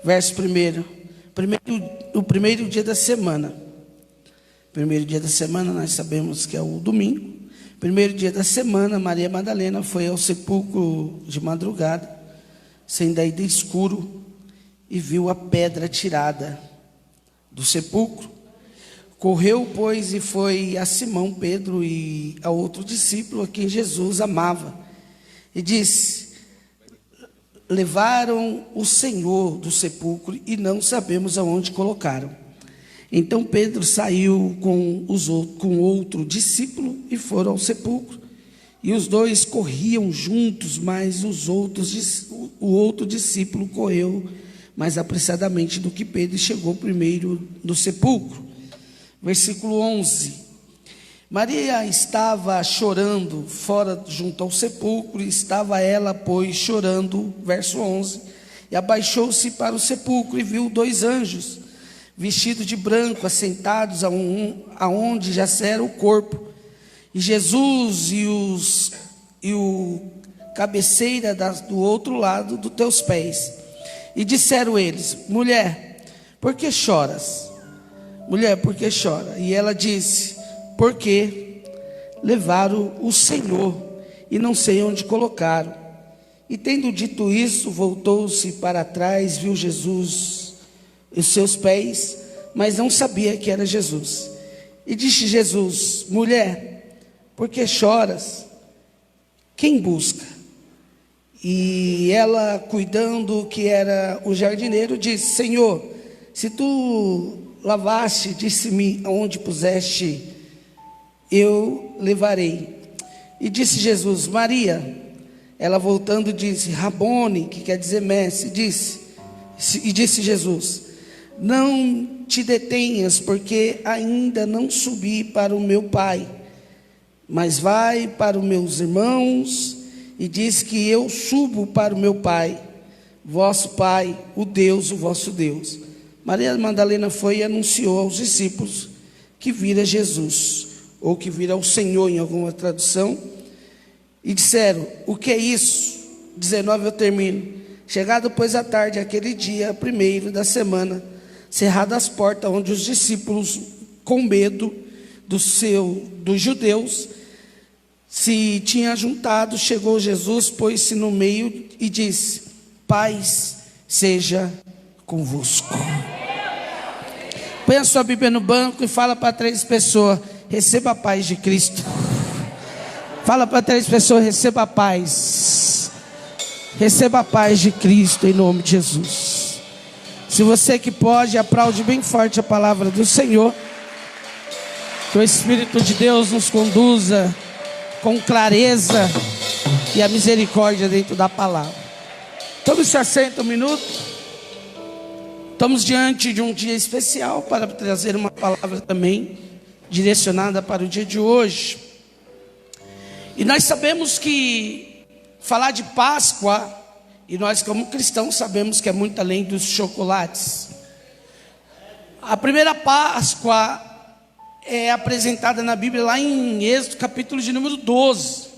verso 1. O primeiro dia da semana. Primeiro dia da semana, nós sabemos que é o domingo. Primeiro dia da semana, Maria Madalena foi ao sepulcro de madrugada, sendo ainda escuro, e viu a pedra tirada do sepulcro. Correu, pois, e foi a Simão Pedro e a outro discípulo a quem Jesus amava, e disse: levaram o Senhor do sepulcro e não sabemos aonde colocaram. Então Pedro saiu com outro discípulo e foram ao sepulcro. E os dois corriam juntos, mas o outro discípulo correu mais apressadamente do que Pedro e chegou primeiro no sepulcro. Versículo 11. Maria estava chorando fora junto ao sepulcro, e estava ela, pois, chorando, verso 11, e abaixou-se para o sepulcro e viu 2 anjos, vestidos de branco, assentados aonde jacera o corpo, e Jesus e o cabeceira do outro lado dos teus pés. E disseram eles: mulher, por que choras? Mulher, por que chora? E ela disse: porque levaram o Senhor e não sei onde colocaram. E tendo dito isso, voltou-se para trás, viu Jesus os seus pés, mas não sabia que era Jesus. E disse Jesus: mulher, por que choras? Quem busca? E ela, cuidando que era o jardineiro, disse: Senhor, se tu lavaste, disse-me aonde puseste, eu levarei. E disse Jesus: Maria. Ela, voltando, disse: Rabone, que quer dizer mestre. E disse Jesus: não te detenhas, porque ainda não subi para o meu Pai, mas vai para os meus irmãos e diz que eu subo para o meu Pai, vosso Pai, o vosso Deus. Maria Madalena foi e anunciou aos discípulos que vira Jesus, ou que vira o Senhor em alguma tradução, e disseram: o que é isso? 19 eu termino. Chegado, pois, a tarde, aquele dia primeiro da semana, cerradas as portas, onde os discípulos, com medo dos judeus, se tinham juntado, chegou Jesus, pôs-se no meio e disse: paz seja convosco. Põe a sua Bíblia no banco e fala para 3 pessoas: receba a paz de Cristo. Fala para 3 pessoas: receba a paz. Receba a paz de Cristo em nome de Jesus. Se você que pode, aplaude bem forte a palavra do Senhor. Que o Espírito de Deus nos conduza com clareza e a misericórdia dentro da palavra. Tome se assenta um minuto. Estamos diante de um dia especial para trazer uma palavra também direcionada para o dia de hoje. E nós sabemos que falar de Páscoa, e nós como cristãos sabemos que é muito além dos chocolates. A primeira Páscoa é apresentada na Bíblia lá em Êxodo, capítulo de número 12,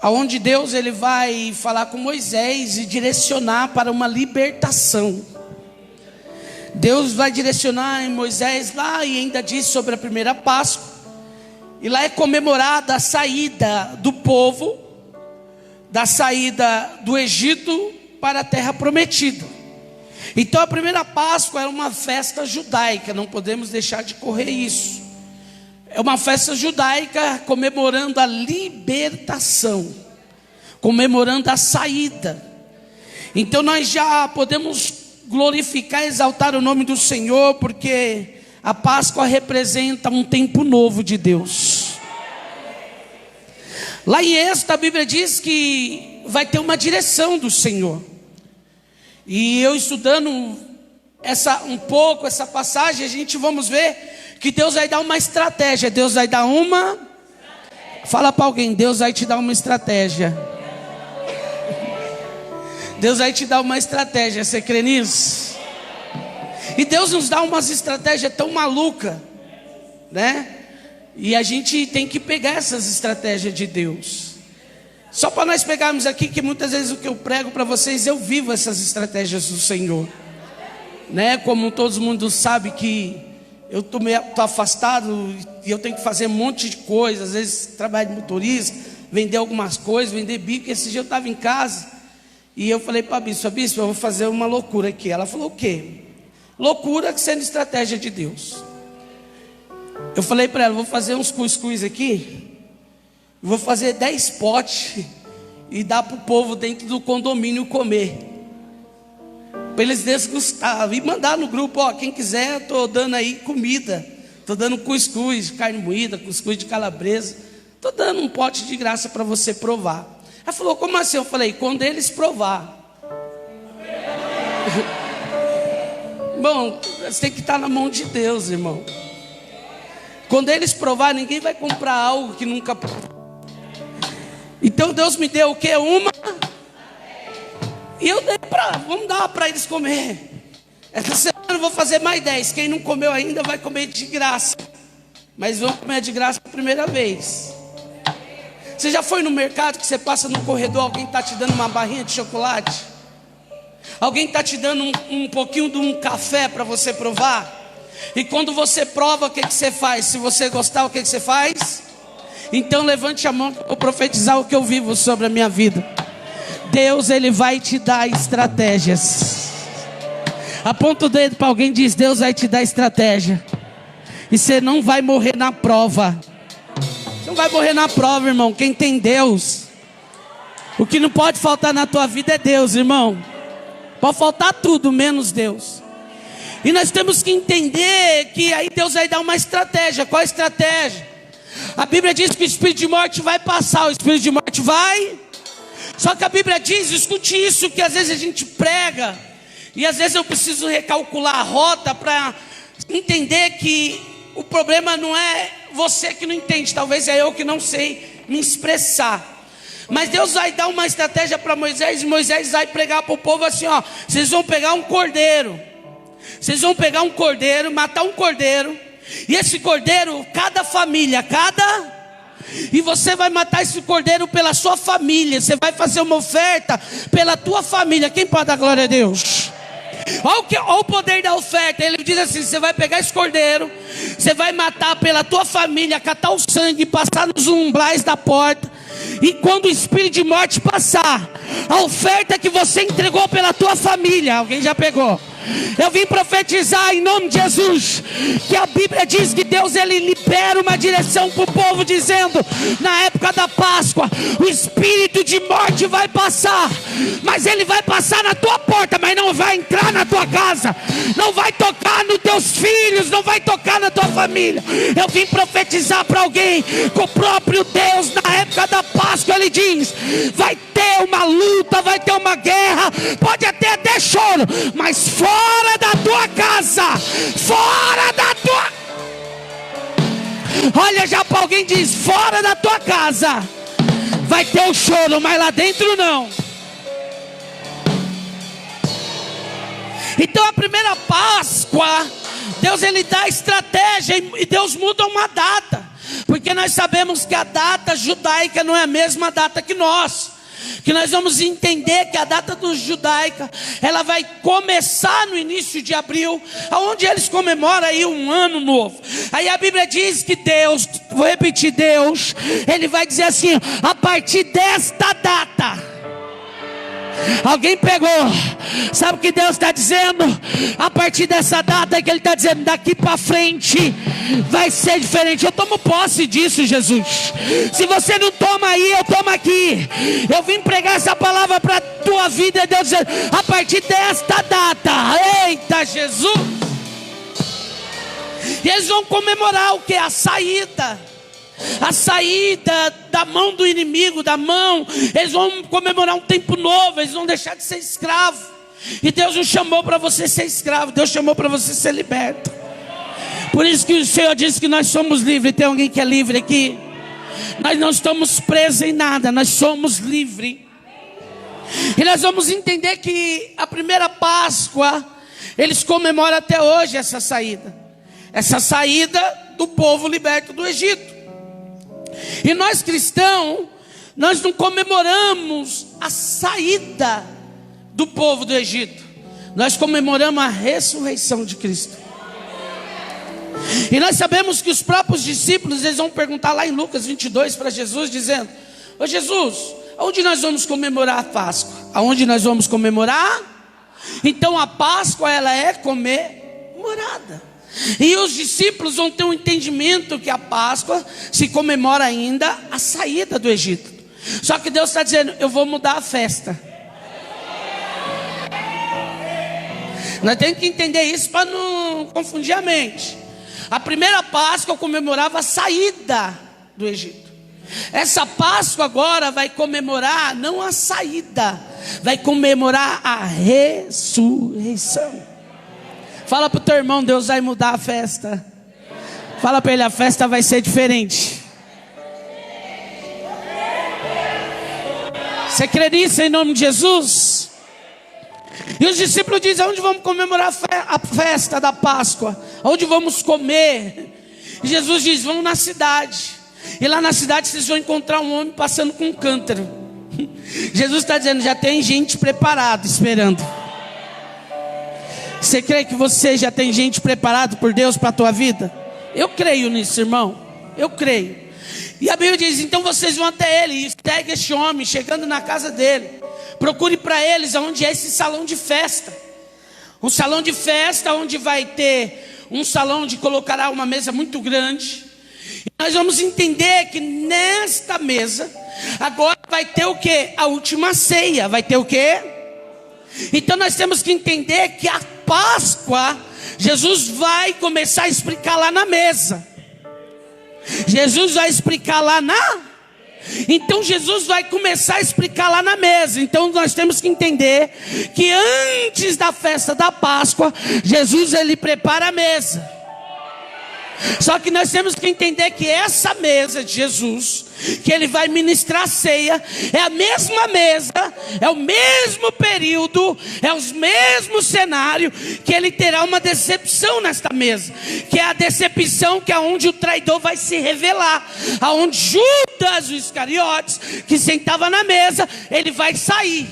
aonde Deus ele vai falar com Moisés e direcionar para uma libertação. Deus vai direcionar em Moisés lá e ainda diz sobre a primeira Páscoa. E lá é comemorada a saída do povo, da saída do Egito para a terra prometida. Então a primeira Páscoa era uma festa judaica, não podemos deixar de correr isso. É uma festa judaica comemorando a libertação, comemorando a saída. Então nós já podemos glorificar e exaltar o nome do Senhor, porque a Páscoa representa um tempo novo de Deus. Lá em Êxodo a Bíblia diz que vai ter uma direção do Senhor. E eu estudando um pouco essa passagem, a gente vamos ver que Deus vai dar uma estratégia. Deus vai dar uma... Fala para alguém: Deus vai te dar uma estratégia. Deus vai te dar uma estratégia. Você crê nisso? E Deus nos dá umas estratégias tão malucas, né? E a gente tem que pegar essas estratégias de Deus. Só para nós pegarmos aqui, que muitas vezes o que eu prego para vocês, eu vivo essas estratégias do Senhor. né? Como todo mundo sabe que eu tô afastado e eu tenho que fazer um monte de coisas. Às vezes trabalho de motorista, vender algumas coisas, vender bico. Esse dia eu estava em casa e eu falei para a bispa, eu vou fazer uma loucura aqui. Ela falou, o quê? Loucura sendo estratégia de Deus. Eu falei para ela, vou fazer uns cuscuz aqui, vou fazer 10 potes e dar para o povo dentro do condomínio comer, para eles desgustarem, e mandar no grupo, ó, quem quiser, estou dando aí comida, estou dando cuscuz de carne moída, cuscuz de calabresa, estou dando um pote de graça para você provar. Ela falou, como assim? Eu falei, quando eles provar. Bom, você tem que estar na mão de Deus, irmão. Quando eles provar, ninguém vai comprar algo que nunca. Então Deus me deu o quê? Uma. E eu dei vamos dar para eles comer. Essa semana eu vou fazer mais 10. Quem não comeu ainda vai comer de graça. Mas vão comer de graça a primeira vez. Você já foi no mercado que você passa no corredor, alguém está te dando uma barrinha de chocolate? Alguém está te dando um pouquinho de um café para você provar? E quando você prova, o que você faz? Se você gostar, o que você faz? Então levante a mão para eu profetizar o que eu vivo sobre a minha vida. Deus, Ele vai te dar estratégias. Aponta o dedo para alguém e diz, Deus vai te dar estratégia. E você não vai morrer na prova. Você não vai morrer na prova, irmão. Quem tem Deus, o que não pode faltar na tua vida é Deus, irmão. Pode faltar tudo, menos Deus. E nós temos que entender que aí Deus vai dar uma estratégia. Qual a estratégia? A Bíblia diz que o espírito de morte vai passar. O espírito de morte vai. Só que a Bíblia diz, escute isso, que às vezes a gente prega e às vezes eu preciso recalcular a rota para entender que o problema não é você que não entende, talvez é eu que não sei me expressar. Mas Deus vai dar uma estratégia para Moisés, e Moisés vai pregar para o povo assim, ó, vocês vão pegar um cordeiro. Vocês vão pegar um cordeiro, matar um cordeiro, e esse cordeiro, cada família, e você vai matar esse cordeiro pela sua família. Você vai fazer uma oferta pela tua família. Quem pode dar glória a Deus? Olha o poder da oferta. Ele diz assim, você vai pegar esse cordeiro, você vai matar pela tua família, catar o sangue, passar nos umbrais da porta. E quando o espírito de morte passar, a oferta que você entregou pela tua família, alguém já pegou? Eu vim profetizar em nome de Jesus, que a Bíblia diz que Deus, Ele libera uma direção para o povo, dizendo, na época da Páscoa, o espírito de morte vai passar, mas ele vai passar na tua porta, mas não vai entrar na tua casa, não vai tocar nos teus filhos, não vai tocar na tua família. Eu vim profetizar para alguém, que o próprio Deus, na época da Páscoa, Ele diz, vai ter uma luta, vai ter uma guerra, pode até choro, mas fora da tua casa, fora da tua... Olha já para alguém, diz, fora da tua casa vai ter o choro, mas lá dentro não. Então a primeira Páscoa, Deus, Ele dá estratégia, e Deus muda uma data, porque nós sabemos que a data judaica não é a mesma data que nós. Que nós vamos entender que a data dos judaica, ela vai começar no início de abril, onde eles comemoram aí um ano novo. Aí a Bíblia diz que Deus, vou repetir, Deus, Ele vai dizer assim, a partir desta data. Alguém pegou? Sabe o que Deus está dizendo? A partir dessa data é que Ele está dizendo, daqui para frente vai ser diferente. Eu tomo posse disso, Jesus. Se você não toma aí, eu tomo aqui. Eu vim pregar essa palavra para a tua vida, Deus dizendo, a partir desta data. Eita, Jesus! E eles vão comemorar o que? A saída da mão do inimigo, da mão. Eles vão comemorar um tempo novo, eles vão deixar de ser escravo. E Deus não chamou para você ser escravo, Deus chamou para você ser liberto. Por isso que o Senhor disse que nós somos livres. Tem alguém que é livre aqui? Nós não estamos presos em nada, nós somos livres. E nós vamos entender que a primeira Páscoa, eles comemoram até hoje essa saída do povo liberto do Egito. E nós cristãos, nós não comemoramos a saída do povo do Egito, nós comemoramos a ressurreição de Cristo. E nós sabemos que os próprios discípulos, eles vão perguntar lá em Lucas 22 para Jesus, dizendo: ô Jesus, aonde nós vamos comemorar a Páscoa? Aonde nós vamos comemorar? Então a Páscoa, ela é comemorada. E os discípulos vão ter um entendimento que a Páscoa se comemora ainda a saída do Egito. Só que Deus está dizendo: eu vou mudar a festa. Nós temos que entender isso para não confundir a mente. A primeira Páscoa comemorava a saída do Egito. Essa Páscoa agora vai comemorar não a saída, vai comemorar a ressurreição. Fala para o teu irmão: Deus vai mudar a festa. Fala para ele: a festa vai ser diferente. Você crê nisso em nome de Jesus? E os discípulos dizem: onde vamos comemorar a festa da Páscoa? Onde vamos comer? E Jesus diz: vão na cidade. E lá na cidade vocês vão encontrar um homem passando com um cântaro. Jesus está dizendo: já tem gente preparada, esperando. Você crê que você já tem gente preparada por Deus para a tua vida? Eu creio nisso, irmão. Eu creio. E a Bíblia diz: então vocês vão até ele e pegue este homem, chegando na casa dele. Procure para eles onde é esse salão de festa. Um salão de festa onde vai ter um salão onde colocará uma mesa muito grande. E nós vamos entender que nesta mesa agora vai ter o quê? A última ceia. Vai ter o quê? Então nós temos que entender que a Páscoa, Jesus vai começar a explicar lá na mesa. Jesus vai explicar lá na... Então Jesus vai começar a explicar lá na mesa. Então nós temos que entender que antes da festa da Páscoa, Jesus ele prepara a mesa. Só que nós temos que entender que essa mesa de Jesus, que ele vai ministrar a ceia, é a mesma mesa, é o mesmo período, é os mesmos cenários, que ele terá uma decepção nesta mesa, que é a decepção que é onde o traidor vai se revelar, aonde Judas, o Iscariotes, que sentava na mesa, ele vai sair.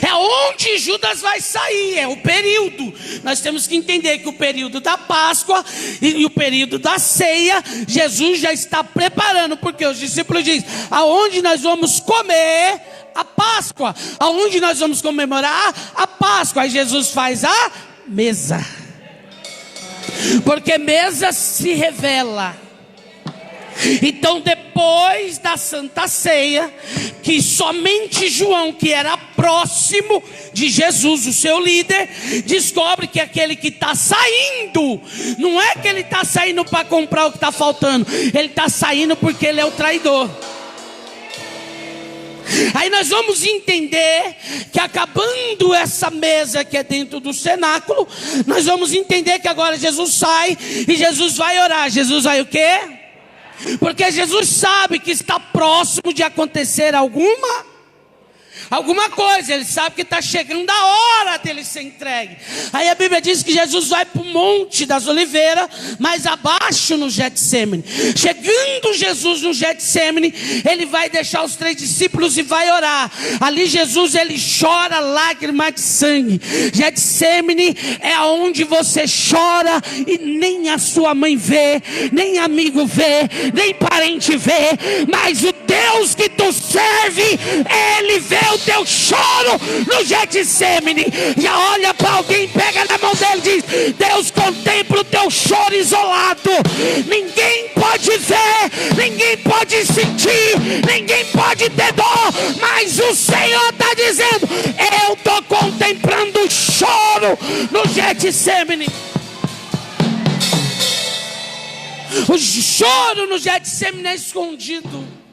É onde Judas vai sair, é o período. Nós temos que entender que o período da Páscoa e o período da ceia, Jesus já está preparando, porque os discípulos dizem: aonde nós vamos comer a Páscoa? Aonde nós vamos comemorar a Páscoa? Aí Jesus faz a mesa, porque mesa se revela. Então depois da Santa Ceia, que somente João, que era próximo de Jesus, o seu líder, descobre que aquele que está saindo, não é que ele está saindo para comprar o que está faltando, ele está saindo porque ele é o traidor. Aí nós vamos entender que acabando essa mesa que é dentro do cenáculo, nós vamos entender que agora Jesus sai e Jesus vai orar. Jesus vai o quê? Porque Jesus sabe que está próximo de acontecer alguma coisa. Ele sabe que está chegando a hora dele ser entregue. Aí a Bíblia diz que Jesus vai para o Monte das Oliveiras, mais abaixo no Getsemane. Chegando Jesus no Getsemane, ele vai deixar os 3 discípulos e vai orar. Ali Jesus ele chora lágrimas de sangue. Getsemane é onde você chora e nem a sua mãe vê, nem amigo vê, nem parente vê, mas o Deus que tu serve, ele vê o teu choro no Getsemane. Já olha para alguém, pega na mão dele e diz: Deus contempla o teu choro isolado. Ninguém pode ver, ninguém pode sentir, ninguém pode ter dor, mas o Senhor está dizendo: eu estou contemplando o choro no Getsemane. O choro no Getsemane é escondido.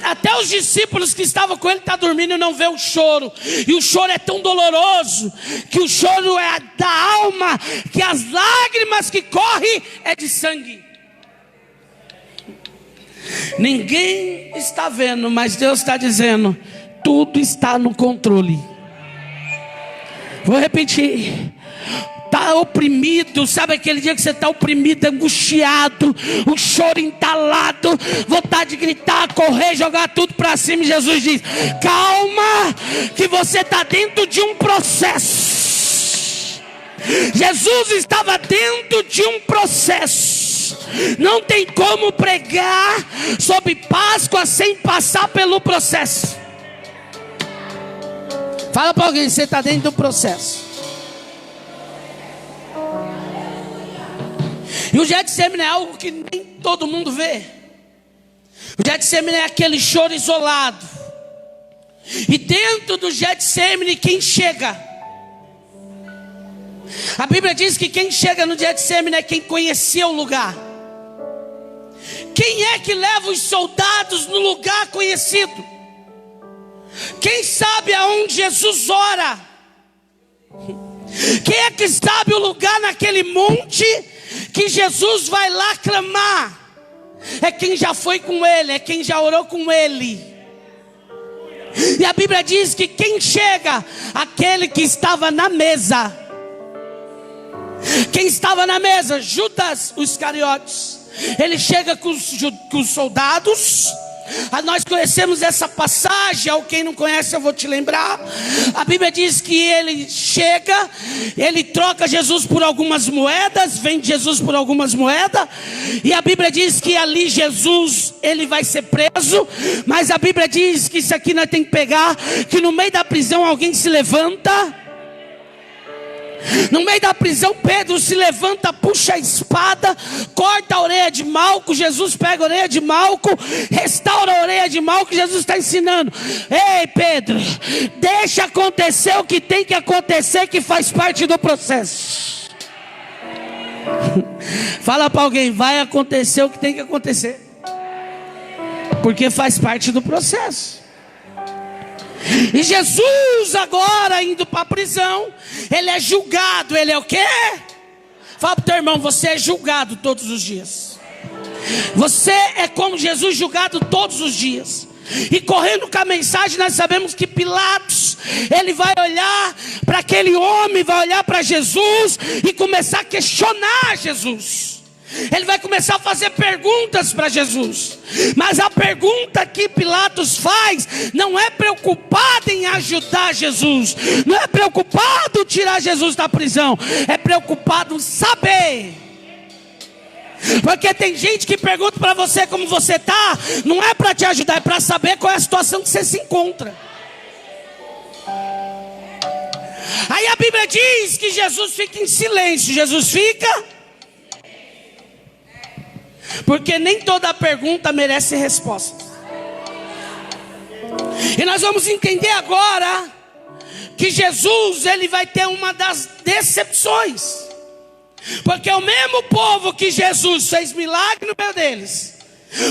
Até os discípulos que estavam com ele estão dormindo e não vê o choro. E o choro é tão doloroso que o choro é da alma, que as lágrimas que correm é de sangue. Ninguém está vendo, mas Deus está dizendo: tudo está no controle. Vou repetir: está oprimido, sabe aquele dia que você está oprimido, angustiado, o choro entalado, vontade de gritar, correr, jogar tudo para cima, e Jesus diz: calma, que você está dentro de um processo. Jesus estava dentro de um processo. Não tem como pregar sobre Páscoa sem passar pelo processo. Fala para alguém, você está dentro do processo. E o Getsemane é algo que nem todo mundo vê. O Getsemane é aquele choro isolado. E dentro do Getsemane, quem chega? A Bíblia diz que quem chega no Getsemane é quem conheceu o lugar. Quem é que leva os soldados no lugar conhecido? Quem sabe aonde Jesus ora? Quem é que sabe o lugar naquele monte que Jesus vai lá clamar? É quem já foi com ele, é quem já orou com ele. E a Bíblia diz que quem chega? Aquele que estava na mesa. Quem estava na mesa? Judas Iscariotes. Ele chega com os soldados. Nós conhecemos essa passagem. Quem não conhece, eu vou te lembrar. A Bíblia diz que ele chega, ele troca Jesus por algumas moedas, vende Jesus por algumas moedas, e a Bíblia diz que ali Jesus, ele vai ser preso. Mas a Bíblia diz que isso aqui nós temos que pegar, que no meio da prisão alguém se levanta. No meio da prisão, Pedro se levanta, puxa a espada, corta a orelha de Malco. Jesus pega a orelha de Malco, restaura a orelha de Malco. Jesus está ensinando: ei Pedro, deixa acontecer o que tem que acontecer, que faz parte do processo. Fala para alguém: vai acontecer o que tem que acontecer, porque faz parte do processo. E Jesus agora indo para a prisão, ele é julgado. Ele é o quê? Fala para o teu irmão: você é julgado todos os dias. Você é como Jesus, julgado todos os dias. E correndo com a mensagem, nós sabemos que Pilatos, ele vai olhar para aquele homem, vai olhar para Jesus e começar a questionar Jesus. Ele vai começar a fazer perguntas para Jesus. Mas a pergunta que Pilatos faz não é preocupado em ajudar Jesus, não é preocupado em tirar Jesus da prisão, é preocupado em saber. Porque tem gente que pergunta para você como você está, não é para te ajudar, é para saber qual é a situação que você se encontra. Aí a Bíblia diz que Jesus fica em silêncio. Jesus fica, porque nem toda pergunta merece resposta. E nós vamos entender agora que Jesus, ele vai ter uma das decepções. Porque o mesmo povo que Jesus fez milagre no meio deles,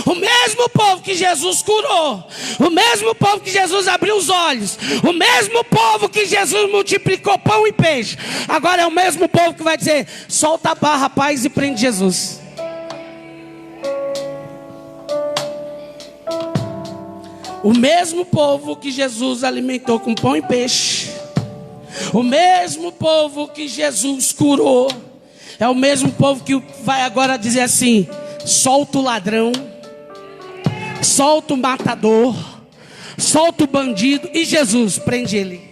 o mesmo povo que Jesus curou, o mesmo povo que Jesus abriu os olhos, o mesmo povo que Jesus multiplicou pão e peixe, agora é o mesmo povo que vai dizer: solta a barra, rapaz, e prende Jesus. O mesmo povo que Jesus alimentou com pão e peixe, o mesmo povo que Jesus curou, é o mesmo povo que vai agora dizer assim: solta o ladrão, solta o matador, solta o bandido, e Jesus prende ele.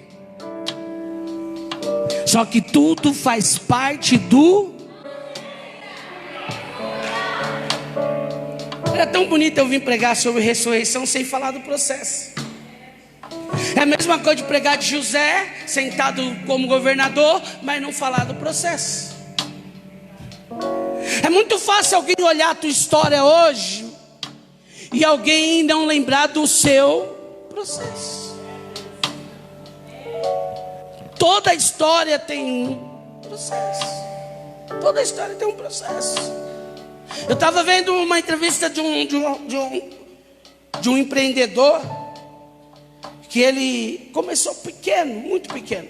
Só que tudo faz parte do... Era tão bonito eu vir pregar sobre ressurreição sem falar do processo. É a mesma coisa de pregar de José sentado como governador, mas não falar do processo. É muito fácil alguém olhar a tua história hoje e alguém não lembrar do seu processo. Toda história tem um processo. Toda história tem um processo. Eu estava vendo uma entrevista de um empreendedor, que ele começou pequeno, muito pequeno.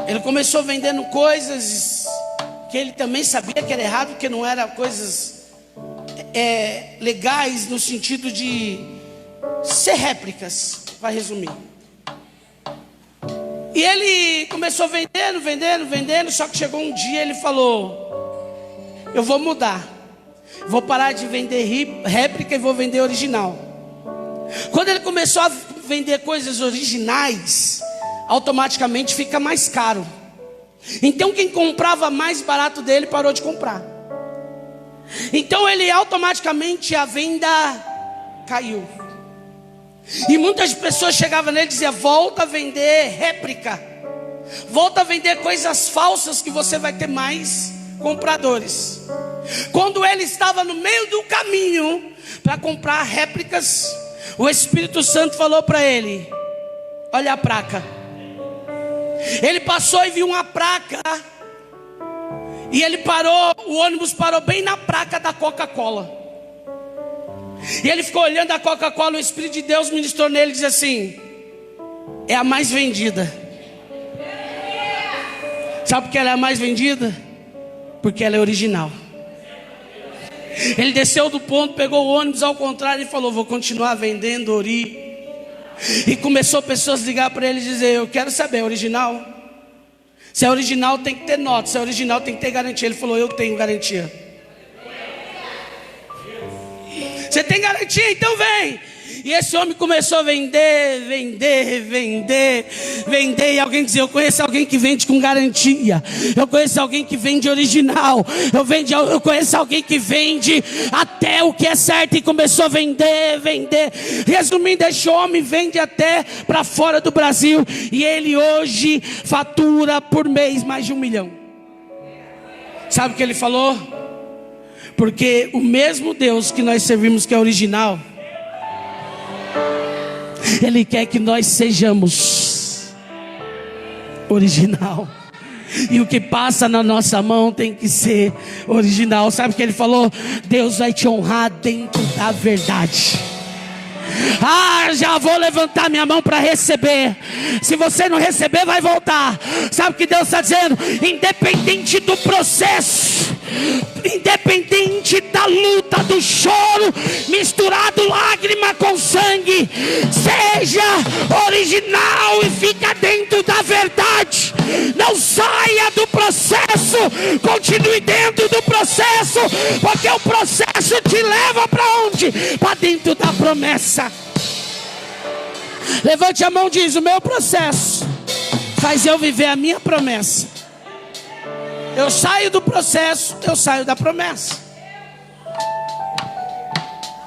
Ele começou vendendo coisas que ele também sabia que era errado, que não eram coisas legais, no sentido de ser réplicas, para resumir. E ele começou vendendo, só que chegou um dia ele falou: eu vou mudar, vou parar de vender réplica e vou vender original. Quando ele começou a vender coisas originais, automaticamente fica mais caro. Então quem comprava mais barato dele parou de comprar. Então ele automaticamente, a venda caiu. E muitas pessoas chegavam nele e diziam: volta a vender réplica, volta a vender coisas falsas que você vai ter mais compradores. Quando ele estava no meio do caminho para comprar réplicas, o Espírito Santo falou para ele: olha a placa. Ele passou e viu uma placa, e ele parou, o ônibus parou bem na placa da Coca-Cola. E ele ficou olhando a Coca-Cola. O Espírito de Deus ministrou nele e disse assim: é a mais vendida. Sabe por que ela é a mais vendida? Porque ela é original. Ele desceu do ponto, pegou o ônibus ao contrário e falou: vou continuar vendendo ori. E começou pessoas a ligar para ele e dizer: eu quero saber, é original? Se é original tem que ter nota, se é original tem que ter garantia. Ele falou: eu tenho garantia. Você tem garantia? Então vem. E esse homem começou a vender. E alguém dizia: eu conheço alguém que vende com garantia. Eu conheço alguém que vende original. Eu conheço alguém que vende até o que é certo. E começou a vender. Resumindo, esse homem vende até para fora do Brasil. E ele hoje fatura por mês mais de 1 milhão. Sabe o que ele falou? Porque o mesmo Deus que nós servimos, que é original, Ele quer que nós sejamos original. E o que passa na nossa mão tem que ser original. Sabe o que ele falou? Deus vai te honrar dentro da verdade. Já vou levantar minha mão para receber. Se você não receber, vai voltar. Sabe o que Deus está dizendo? Independente do processo, independente da luta, do choro, misturado lágrima com sangue, seja original e fica dentro da verdade. Não saia do processo, continue dentro do processo, porque o processo te leva para onde? Para dentro da promessa. Levante a mão e diz: o meu processo faz eu viver a minha promessa. Eu saio do processo, eu saio da promessa.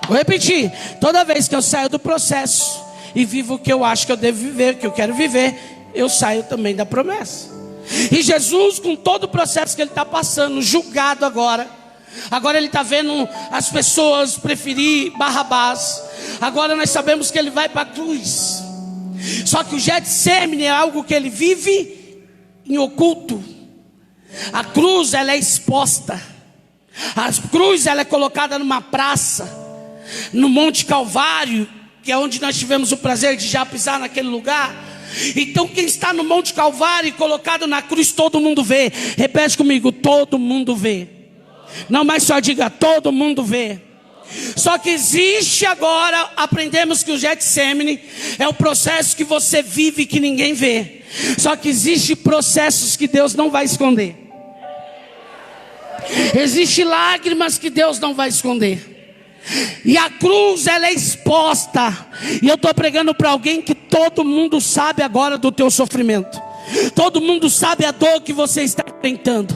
Vou repetir: toda vez que eu saio do processo e vivo o que eu acho que eu devo viver, o que eu quero viver, eu saio também da promessa. E Jesus, com todo o processo que ele está passando, julgado agora ele está vendo as pessoas preferir Barrabás. Agora nós sabemos que ele vai para a cruz. Só que o Getsemane é algo que ele vive em oculto. A cruz, ela é exposta. A cruz, ela é colocada numa praça, no Monte Calvário, que é onde nós tivemos o prazer de já pisar naquele lugar. Então quem está no Monte Calvário e colocado na cruz, todo mundo vê. Repete comigo: todo mundo vê. Não mais só diga: todo mundo vê. Só que existe agora, aprendemos que o Getsemane é o processo que você vive que ninguém vê. Só que existe processos que Deus não vai esconder. Existem lágrimas que Deus não vai esconder. E a cruz, ela é exposta. E eu estou pregando para alguém que todo mundo sabe agora do teu sofrimento. Todo mundo sabe a dor que você está enfrentando.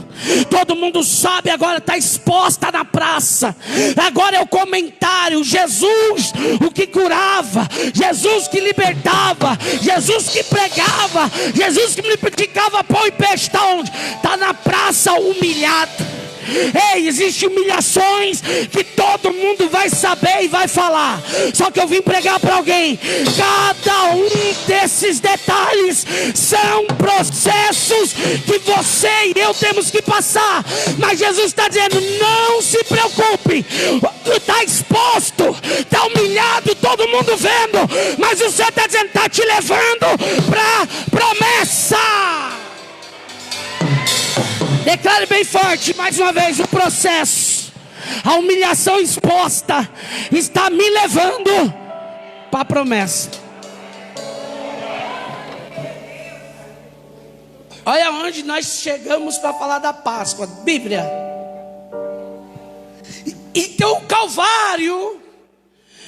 Todo mundo sabe agora, está exposta na praça. Agora é o comentário: Jesus, o que curava, Jesus que libertava, Jesus que pregava, Jesus que multiplicava pão e peixe. Está onde? Está na praça, humilhado. Ei, existem humilhações que todo mundo vai saber e vai falar. Só que eu vim pregar para alguém: cada um desses detalhes são processos que você e eu temos que passar. Mas Jesus está dizendo: não se preocupe, está exposto, está humilhado, todo mundo vendo. Mas o Senhor está dizendo: está te levando para promessa. Declare bem forte, mais uma vez: o processo, a humilhação exposta, está me levando para a promessa. Olha onde nós chegamos para falar da Páscoa, Bíblia. Então o Calvário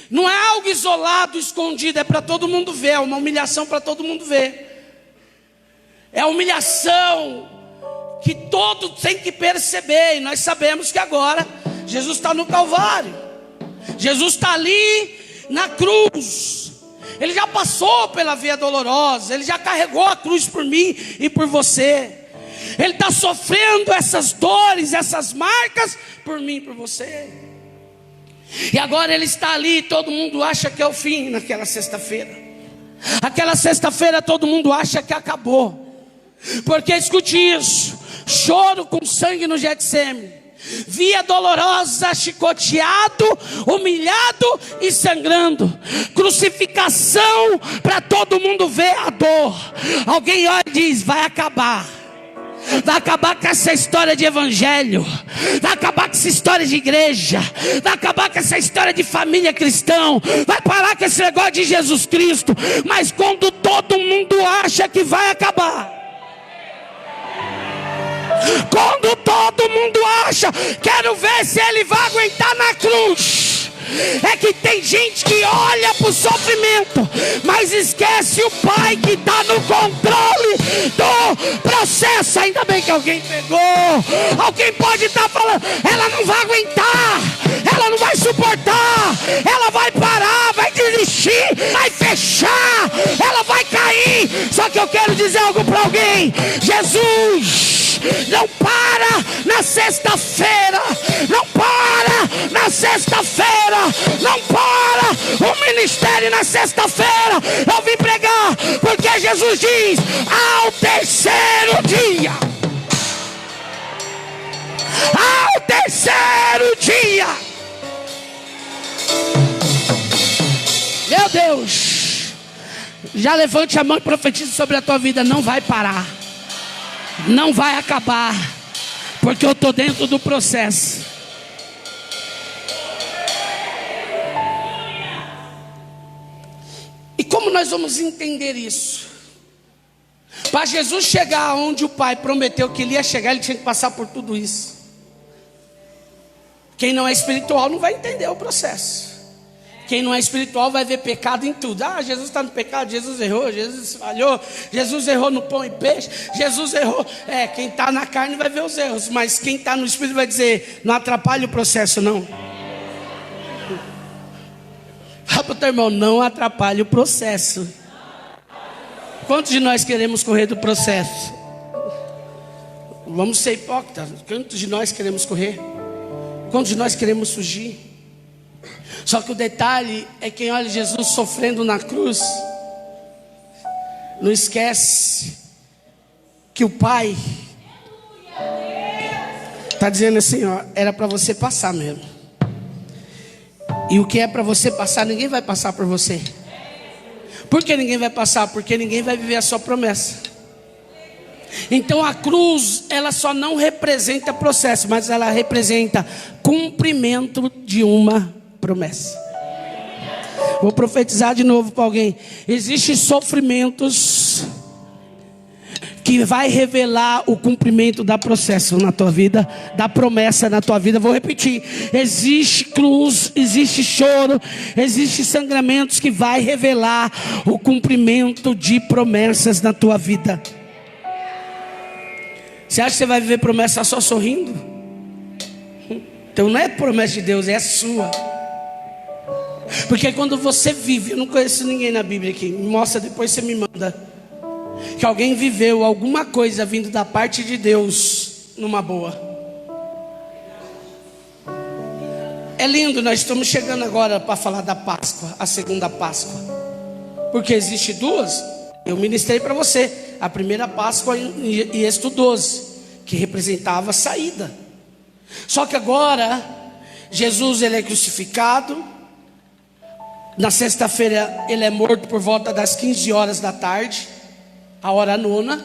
não é algo isolado, escondido, é para todo mundo ver, é uma humilhação para todo mundo ver. É a humilhação que todos têm que perceber, e nós sabemos que agora Jesus está no Calvário. Jesus está ali na cruz. Ele já passou pela via dolorosa, ele já carregou a cruz por mim e por você. Ele está sofrendo essas dores, essas marcas por mim e por você. E agora ele está ali, todo mundo acha que é o fim naquela sexta-feira. Aquela sexta-feira todo mundo acha que acabou. Porque escute isso: choro com sangue no Getsêmani, via dolorosa, chicoteado, humilhado e sangrando, crucificação para todo mundo ver a dor. Alguém olha e diz: vai acabar. Vai acabar com essa história de evangelho, vai acabar com essa história de igreja, vai acabar com essa história de família cristã, vai parar com esse negócio de Jesus Cristo. Mas quando todo mundo acha que vai acabar, quando todo mundo acha, quero ver se ele vai aguentar na cruz, é que tem gente que olha para o sofrimento, mas esquece o Pai que está no controle do processo. Ainda bem que alguém pegou. Alguém pode estar falando: ela não vai aguentar, ela não vai suportar, ela vai parar, vai desistir, vai fechar, ela vai cair. Só que eu quero dizer algo para alguém: Jesus não para na sexta-feira, não para na sexta-feira, não para o ministério na sexta-feira. Eu vim pregar porque Jesus diz: ao terceiro dia, ao terceiro dia, meu Deus, já levante a mão e profetize sobre a tua vida: não vai parar, não vai acabar, porque eu estou dentro do processo. E como nós vamos entender isso? Para Jesus chegar onde o Pai prometeu que ele ia chegar, ele tinha que passar por tudo isso. Quem não é espiritual não vai entender o processo. Quem não é espiritual vai ver pecado em tudo. Ah, Jesus está no pecado, Jesus errou, Jesus falhou, Jesus errou no pão e peixe, Jesus errou. Quem está na carne vai ver os erros, mas quem está no espírito vai dizer: não atrapalhe o processo, não. Fala para o teu irmão: não atrapalhe o processo. Quantos de nós queremos correr do processo? Vamos ser hipócritas. Quantos de nós queremos correr? Quantos de nós queremos fugir? Só que o detalhe é: quem olha Jesus sofrendo na cruz, não esquece que o Pai está dizendo assim: ó, era para você passar mesmo. E o que é para você passar, ninguém vai passar por você. Por que ninguém vai passar? Porque ninguém vai viver a sua promessa. Então a cruz, ela só não representa processo, mas ela representa cumprimento de uma promessa. Vou profetizar de novo para alguém: existem sofrimentos que vai revelar o cumprimento da processo na tua vida, da promessa na tua vida. Vou repetir: existe cruz, existe choro, existe sangramentos que vai revelar o cumprimento de promessas na tua vida. Você acha que você vai viver promessa só sorrindo? Então não é promessa de Deus, é a sua. Porque quando você vive, eu não conheço ninguém na Bíblia aqui, me mostra depois, você me manda, que alguém viveu alguma coisa vindo da parte de Deus numa boa. É lindo, nós estamos chegando agora para falar da Páscoa, a segunda Páscoa, porque existe duas. Eu ministrei para você a primeira Páscoa em Êxodo 12, que representava a saída. Só que agora Jesus, ele é crucificado. Na sexta-feira ele é morto por volta das 15 horas da tarde, a hora nona.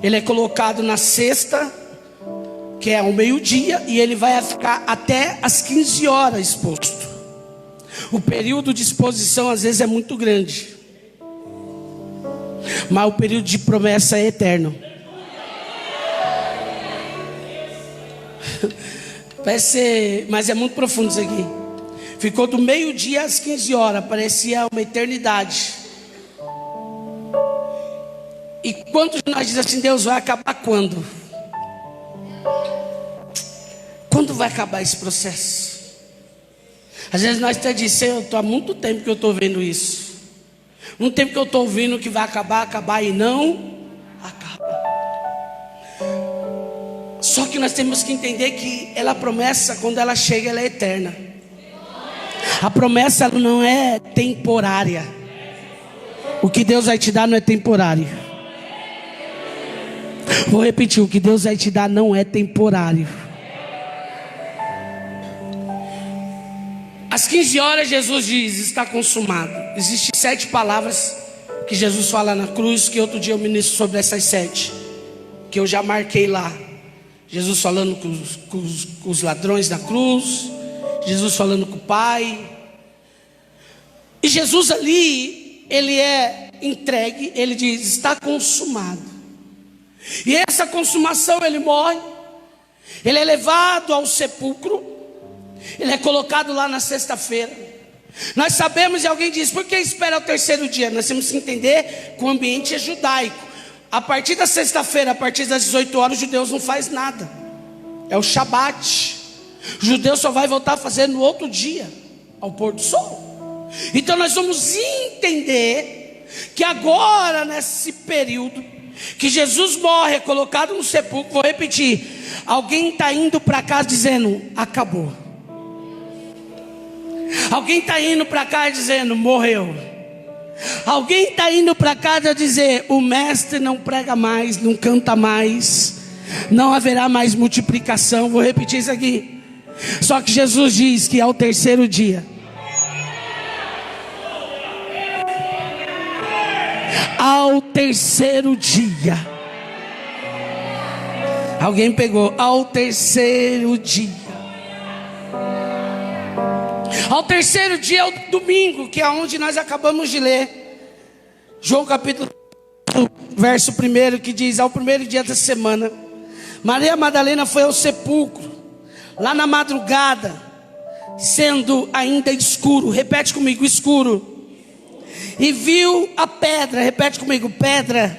Ele é colocado na sexta, que é ao meio-dia, e ele vai ficar até as 15 horas exposto. O período de exposição às vezes é muito grande, mas o período de promessa é eterno. Parece ser, mas é muito profundo isso aqui. Ficou do meio-dia às 15 horas, parecia uma eternidade. E quantos de nós dizem assim: Deus vai acabar quando? Quando vai acabar esse processo? Às vezes nós até dizemos: eu estou há muito tempo que eu estou vendo isso. Muito tempo que eu estou ouvindo que vai acabar e não acaba. Só que nós temos que entender que a promessa, quando ela chega, ela é eterna. A promessa ela não é temporária. O que Deus vai te dar não é temporário. Vou repetir: o que Deus vai te dar não é temporário. Às 15 horas Jesus diz: está consumado. Existem 7 palavras que Jesus fala na cruz, que outro dia eu ministro sobre essas 7, que eu já marquei lá. Jesus falando com os ladrões na cruz, Jesus falando com o Pai. E Jesus ali, ele é entregue, ele diz: está consumado. E essa consumação, ele morre, ele é levado ao sepulcro, ele é colocado lá na sexta-feira. Nós sabemos, e alguém diz: por que espera o terceiro dia? Nós temos que entender que o ambiente é judaico. A partir da sexta-feira, a partir das 18 horas, os judeus não fazem nada. É o Shabat. O judeu só vai voltar a fazer no outro dia, ao pôr do sol. Então nós vamos entender que agora, nesse período que Jesus morre, é colocado no sepulcro, vou repetir, alguém está indo para casa dizendo: acabou. Alguém está indo para casa dizendo: morreu. Alguém está indo para casa dizer: o mestre não prega mais, não canta mais, não haverá mais multiplicação. Vou repetir isso aqui. Só que Jesus diz que ao terceiro dia, ao terceiro dia, alguém pegou, ao terceiro dia. Ao terceiro dia é o domingo, que é onde nós acabamos de ler. João capítulo 1, verso 1, que diz: ao primeiro dia da semana, Maria Madalena foi ao sepulcro, lá na madrugada, sendo ainda escuro. Repete comigo: escuro. E viu a pedra. Repete comigo: pedra.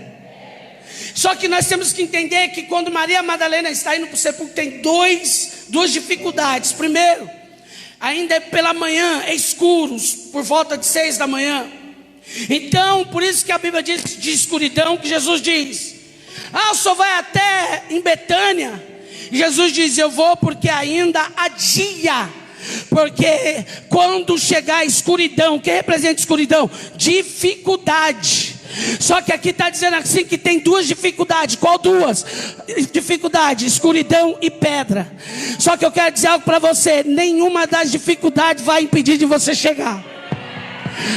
Só que nós temos que entender que quando Maria Madalena está indo para o sepulcro, tem duas dificuldades. Primeiro, ainda é pela manhã, é escuro, por volta de 6 da manhã. Então, por isso que a Bíblia diz de escuridão, que Jesus diz: o senhor vai até em Betânia? E Jesus diz: eu vou porque ainda há dia. Porque quando chegar a escuridão, o que representa escuridão? Dificuldade. Só que aqui está dizendo assim que tem duas dificuldades. Qual duas? Dificuldade, escuridão e pedra. Só que eu quero dizer algo para você: nenhuma das dificuldades vai impedir de você chegar.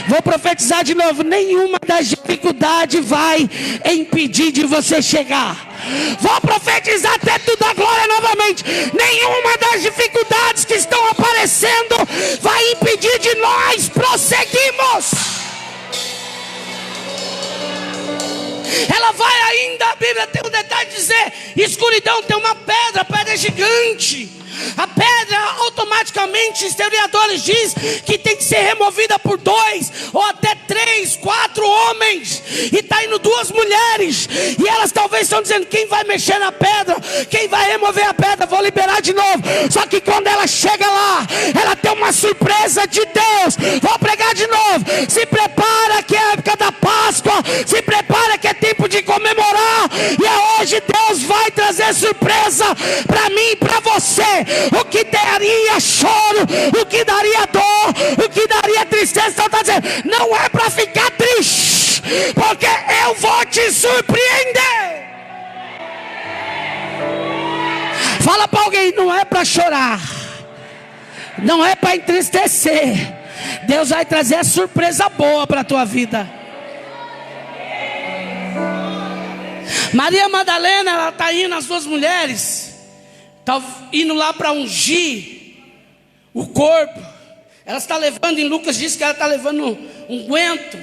Vou profetizar de novo: nenhuma das dificuldades vai impedir de você chegar. Vou profetizar até tudo a glória novamente: nenhuma das dificuldades que estão aparecendo vai impedir de nós prosseguirmos. Ela vai ainda, a Bíblia tem um detalhe de dizer: escuridão, tem uma pedra, a pedra é gigante. A pedra automaticamente, historiadores dizem que tem que ser removida por 2 ou até 3, 4 homens. E está indo 2 mulheres, e elas talvez estão dizendo: quem vai mexer na pedra? Quem vai remover a pedra? Vou liberar de novo. Só que quando ela chega lá, ela tem uma surpresa de Deus. Vou pregar de novo: se prepara que é a época da Páscoa, se prepara que é tempo de comemorar. E é hoje Deus vai trazer surpresa para mim e para você. O que daria choro, o que daria dor, o que daria tristeza. Então está dizendo: não é para ficar triste, porque eu vou te surpreender. Fala para alguém: não é para chorar, não é para entristecer. Deus vai trazer a surpresa boa para a tua vida. Maria Madalena, ela está indo, as 2 mulheres está indo lá para ungir o corpo. Ela está levando, em Lucas diz que ela está levando unguento,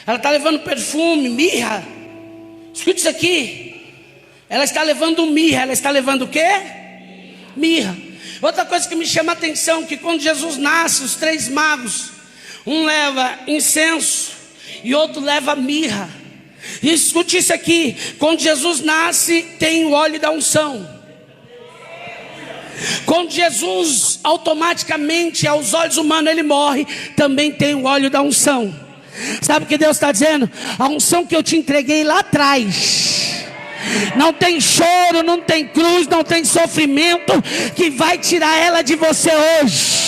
ela está levando perfume, mirra. Escute isso aqui: ela está levando mirra. Ela está levando o quê? mirra. Outra coisa que me chama a atenção, que quando Jesus nasce, os 3 magos, um leva incenso e outro leva mirra. E escute isso aqui, quando Jesus nasce, tem o óleo da unção. Quando Jesus automaticamente, aos olhos humanos, ele morre, também tem o óleo da unção. Sabe o que Deus está dizendo? A unção que eu te entreguei lá atrás, não tem choro, não tem cruz, não tem sofrimento que vai tirar ela de você hoje.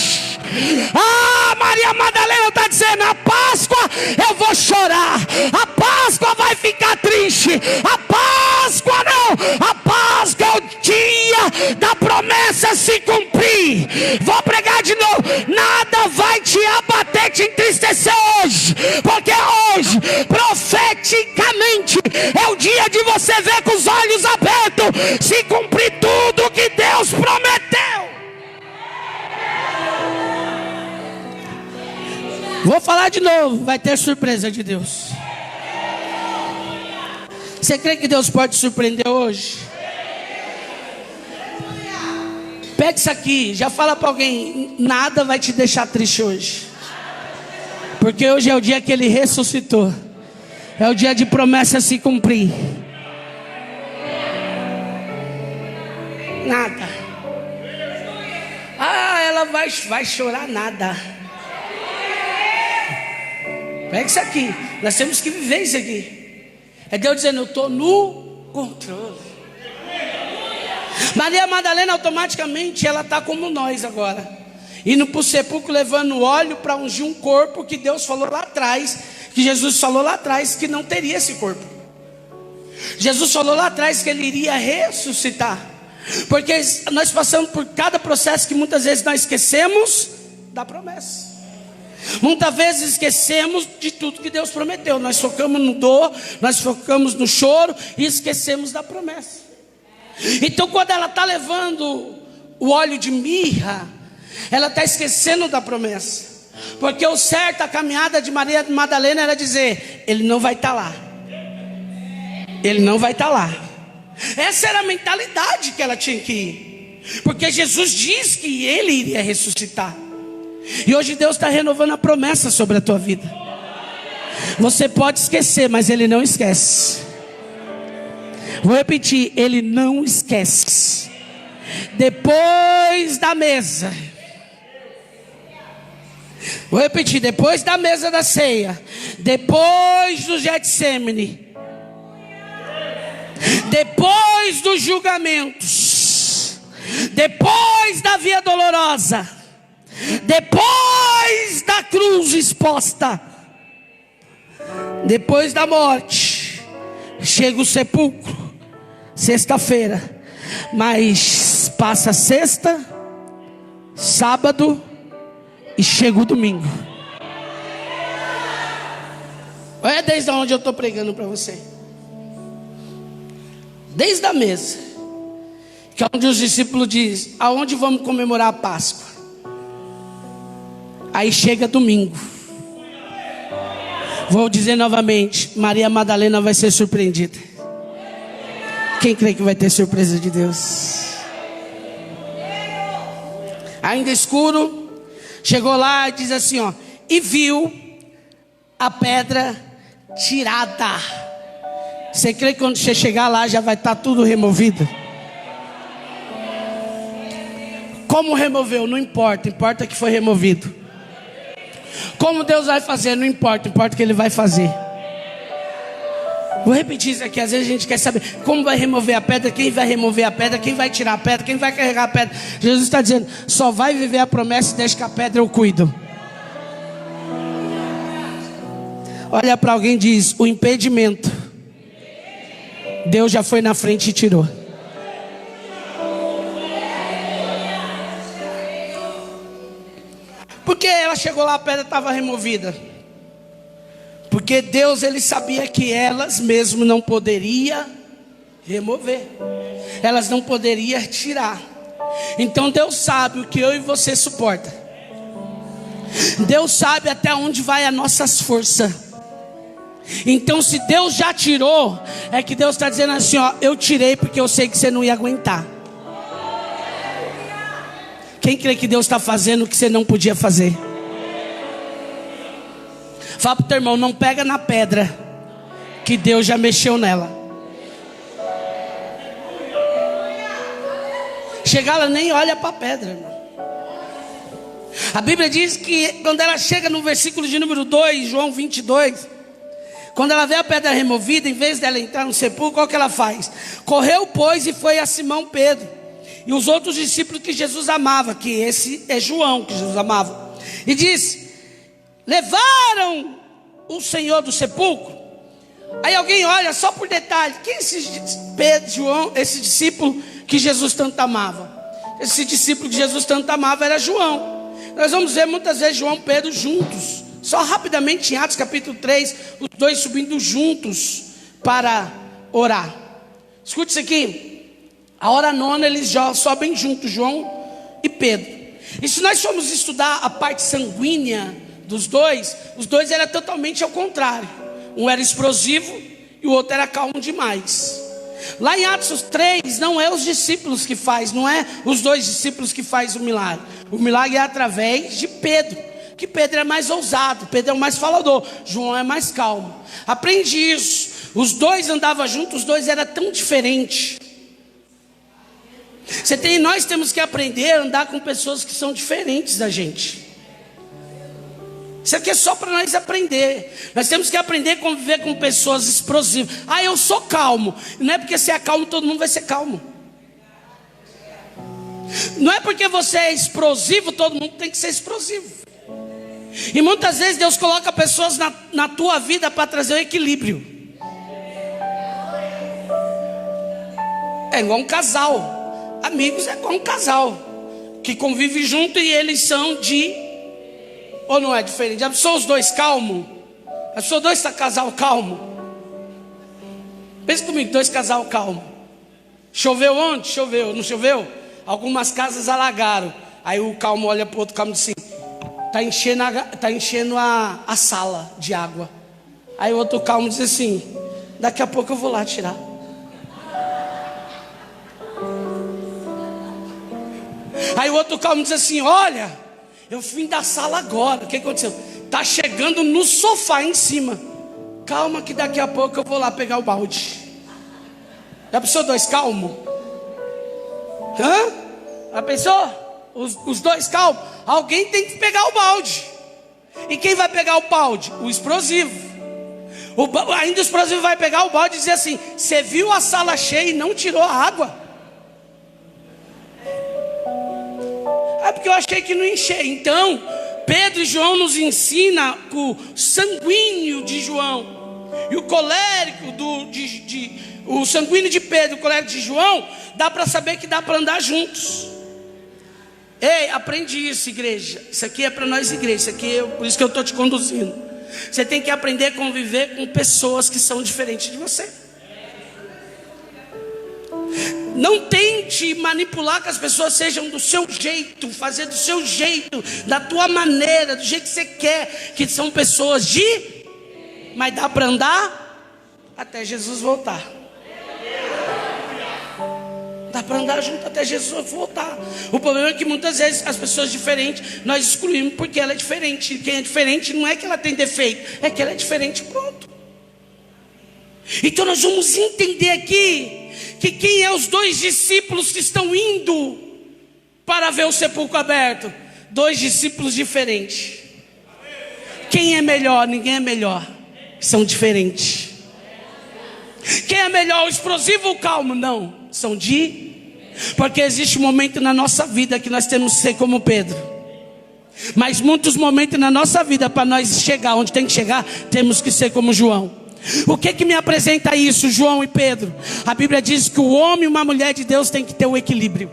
Maria Madalena está dizendo: a Páscoa eu vou chorar, a Páscoa vai ficar triste, a Páscoa não, a Páscoa é o dia da promessa se cumprir. Vou pregar de novo: nada vai te abater, te entristecer hoje, porque hoje, profeticamente, é o dia de você ver com os olhos abertos se cumprir tudo que Deus prometeu. Vou falar de novo, vai ter surpresa de Deus. Você crê que Deus pode te surpreender hoje? Pega isso aqui, já fala para alguém: nada vai te deixar triste hoje, porque hoje é o dia que Ele ressuscitou, é o dia de promessa se cumprir. Nada. Ela vai chorar nada. Pega isso aqui, nós temos que viver isso aqui. É Deus dizendo: eu estou no controle. Maria Madalena automaticamente ela está como nós agora, indo para o sepulcro levando óleo para ungir um corpo que Deus falou lá atrás, que Jesus falou lá atrás que não teria esse corpo. Jesus falou lá atrás que Ele iria ressuscitar, porque nós passamos por cada processo que muitas vezes nós esquecemos da promessa. Muitas vezes esquecemos de tudo que Deus prometeu. Nós focamos no dor, nós focamos no choro e esquecemos da promessa. Então quando ela está levando o óleo de mirra, ela está esquecendo da promessa. Porque o certo, a caminhada de Maria Madalena era dizer: Ele não vai estar lá, Ele não vai estar lá. Essa era a mentalidade que ela tinha que ir, porque Jesus diz que Ele iria ressuscitar. E hoje Deus está renovando a promessa sobre a tua vida. Você pode esquecer, mas Ele não esquece. Vou repetir: Ele não esquece. Depois da mesa, vou repetir: depois da mesa da ceia, depois do Getsemane, depois dos julgamentos, depois da via dolorosa, depois da cruz exposta, depois da morte, chega o sepulcro, sexta-feira, mas passa sexta, sábado e chega o domingo. Olha desde onde eu estou pregando para você. Desde a mesa, que é onde os discípulos dizem: aonde vamos comemorar a Páscoa? Aí chega domingo. Vou dizer novamente: Maria Madalena vai ser surpreendida. Quem crê que vai ter surpresa de Deus? Ainda escuro, chegou lá e diz assim, ó: e viu a pedra tirada. Você crê que quando você chegar lá já vai estar tudo removido? Como removeu? Não importa, importa que foi removido. Como Deus vai fazer? Não importa, importa que Ele vai fazer. Vou repetir isso aqui, às vezes a gente quer saber como vai remover a pedra, quem vai remover a pedra, quem vai tirar a pedra, quem vai carregar a pedra. Jesus está dizendo: só vai viver a promessa e deixa que a pedra eu cuido. Olha para alguém e diz: o impedimento, Deus já foi na frente e tirou. Por que ela chegou lá, a pedra estava removida? Porque Deus, Ele sabia que elas mesmo não poderiam remover, elas não poderiam tirar. Então Deus sabe o que eu e você suporta. Deus sabe até onde vai as nossas forças. Então se Deus já tirou, é que Deus está dizendo assim, ó: eu tirei porque eu sei que você não ia aguentar. Quem crê que Deus está fazendo o que você não podia fazer? Fala para o teu irmão, não pega na pedra, que Deus já mexeu nela. Chegar lá, nem olha para a pedra, irmão. A Bíblia diz que quando ela chega no versículo de número 2, João 22, quando ela vê a pedra removida, em vez dela entrar no sepulcro, qual que ela faz? Correu, pois, e foi a Simão Pedro e os outros discípulos que Jesus amava, que esse é João, que Jesus amava, e disse: levaram o Senhor do sepulcro. Aí alguém olha, só por detalhe, quem é esse Pedro, João, esse discípulo que Jesus tanto amava? Esse discípulo que Jesus tanto amava era João. Nós vamos ver muitas vezes João e Pedro juntos. Só rapidamente em Atos capítulo 3, os dois subindo juntos para orar. Escute isso aqui. A hora nona eles já sobem juntos, João e Pedro. E se nós formos estudar a parte sanguínea dos dois, os dois eram totalmente ao contrário. Um era explosivo e o outro era calmo demais. Lá em Atos 3, não é os discípulos que faz, não é os dois discípulos que faz o milagre. O milagre é através de Pedro, que Pedro é mais ousado, Pedro é o mais falador, João é mais calmo. Aprende isso. Os dois andavam juntos, os dois eram tão diferentes. Nós temos que aprender a andar com pessoas que são diferentes da gente. Isso aqui é só para nós aprender. Nós temos que aprender a conviver com pessoas explosivas. Ah, eu sou calmo. Não é porque você é calmo, todo mundo vai ser calmo. Não é porque você é explosivo, todo mundo tem que ser explosivo. E muitas vezes Deus coloca pessoas na tua vida para trazer o equilíbrio. É igual um casal. Amigos é igual um casal que convive junto e eles são de... Ou não é diferente? Já pensou os dois calmos? Já pensou dois casal calmo? Pensa comigo, dois casal calmo. Choveu onde? Choveu, não choveu? Algumas casas alagaram. Aí o calmo olha para o outro calmo e diz assim: tá enchendo a sala de água. Aí o outro calmo diz assim: daqui a pouco eu vou lá tirar. Aí o outro calmo diz assim: olha, eu vim da sala agora. O que aconteceu? Está chegando no sofá em cima. Calma que daqui a pouco eu vou lá pegar o balde. Já pensou dois calmos? Já pensou? Os dois calmos. Alguém tem que pegar o balde. E quem vai pegar o balde? O explosivo. Ainda o explosivo vai pegar o balde e dizer assim: você viu a sala cheia e não tirou a água? É porque eu achei que não enchei. Então, Pedro e João nos ensina o sanguíneo de João e o colérico o sanguíneo de Pedro, o colérico de João. Dá para saber que dá para andar juntos. Ei, aprende isso, igreja. Isso aqui é para nós, igreja. Isso aqui por isso que eu estou te conduzindo. Você tem que aprender a conviver com pessoas que são diferentes de você. Não tente manipular que as pessoas sejam do seu jeito, fazer do seu jeito, da tua maneira, do jeito que você quer. Que são pessoas mas dá para andar até Jesus voltar. Dá para andar junto até Jesus voltar. O problema é que muitas vezes as pessoas diferentes nós excluímos porque ela é diferente. Quem é diferente não é que ela tem defeito, é que ela é diferente, pronto. Então nós vamos entender aqui que quem é os dois discípulos que estão indo para ver o sepulcro aberto? Dois discípulos diferentes. Quem é melhor? Ninguém é melhor. São diferentes. Quem é melhor? O explosivo ou o calmo? Não. São porque existe um momento na nossa vida que nós temos que ser como Pedro. Mas muitos momentos na nossa vida, para nós chegar onde tem que chegar, temos que ser como João. O que me apresenta isso, João e Pedro? A Bíblia diz que o homem e uma mulher de Deus tem que ter o equilíbrio.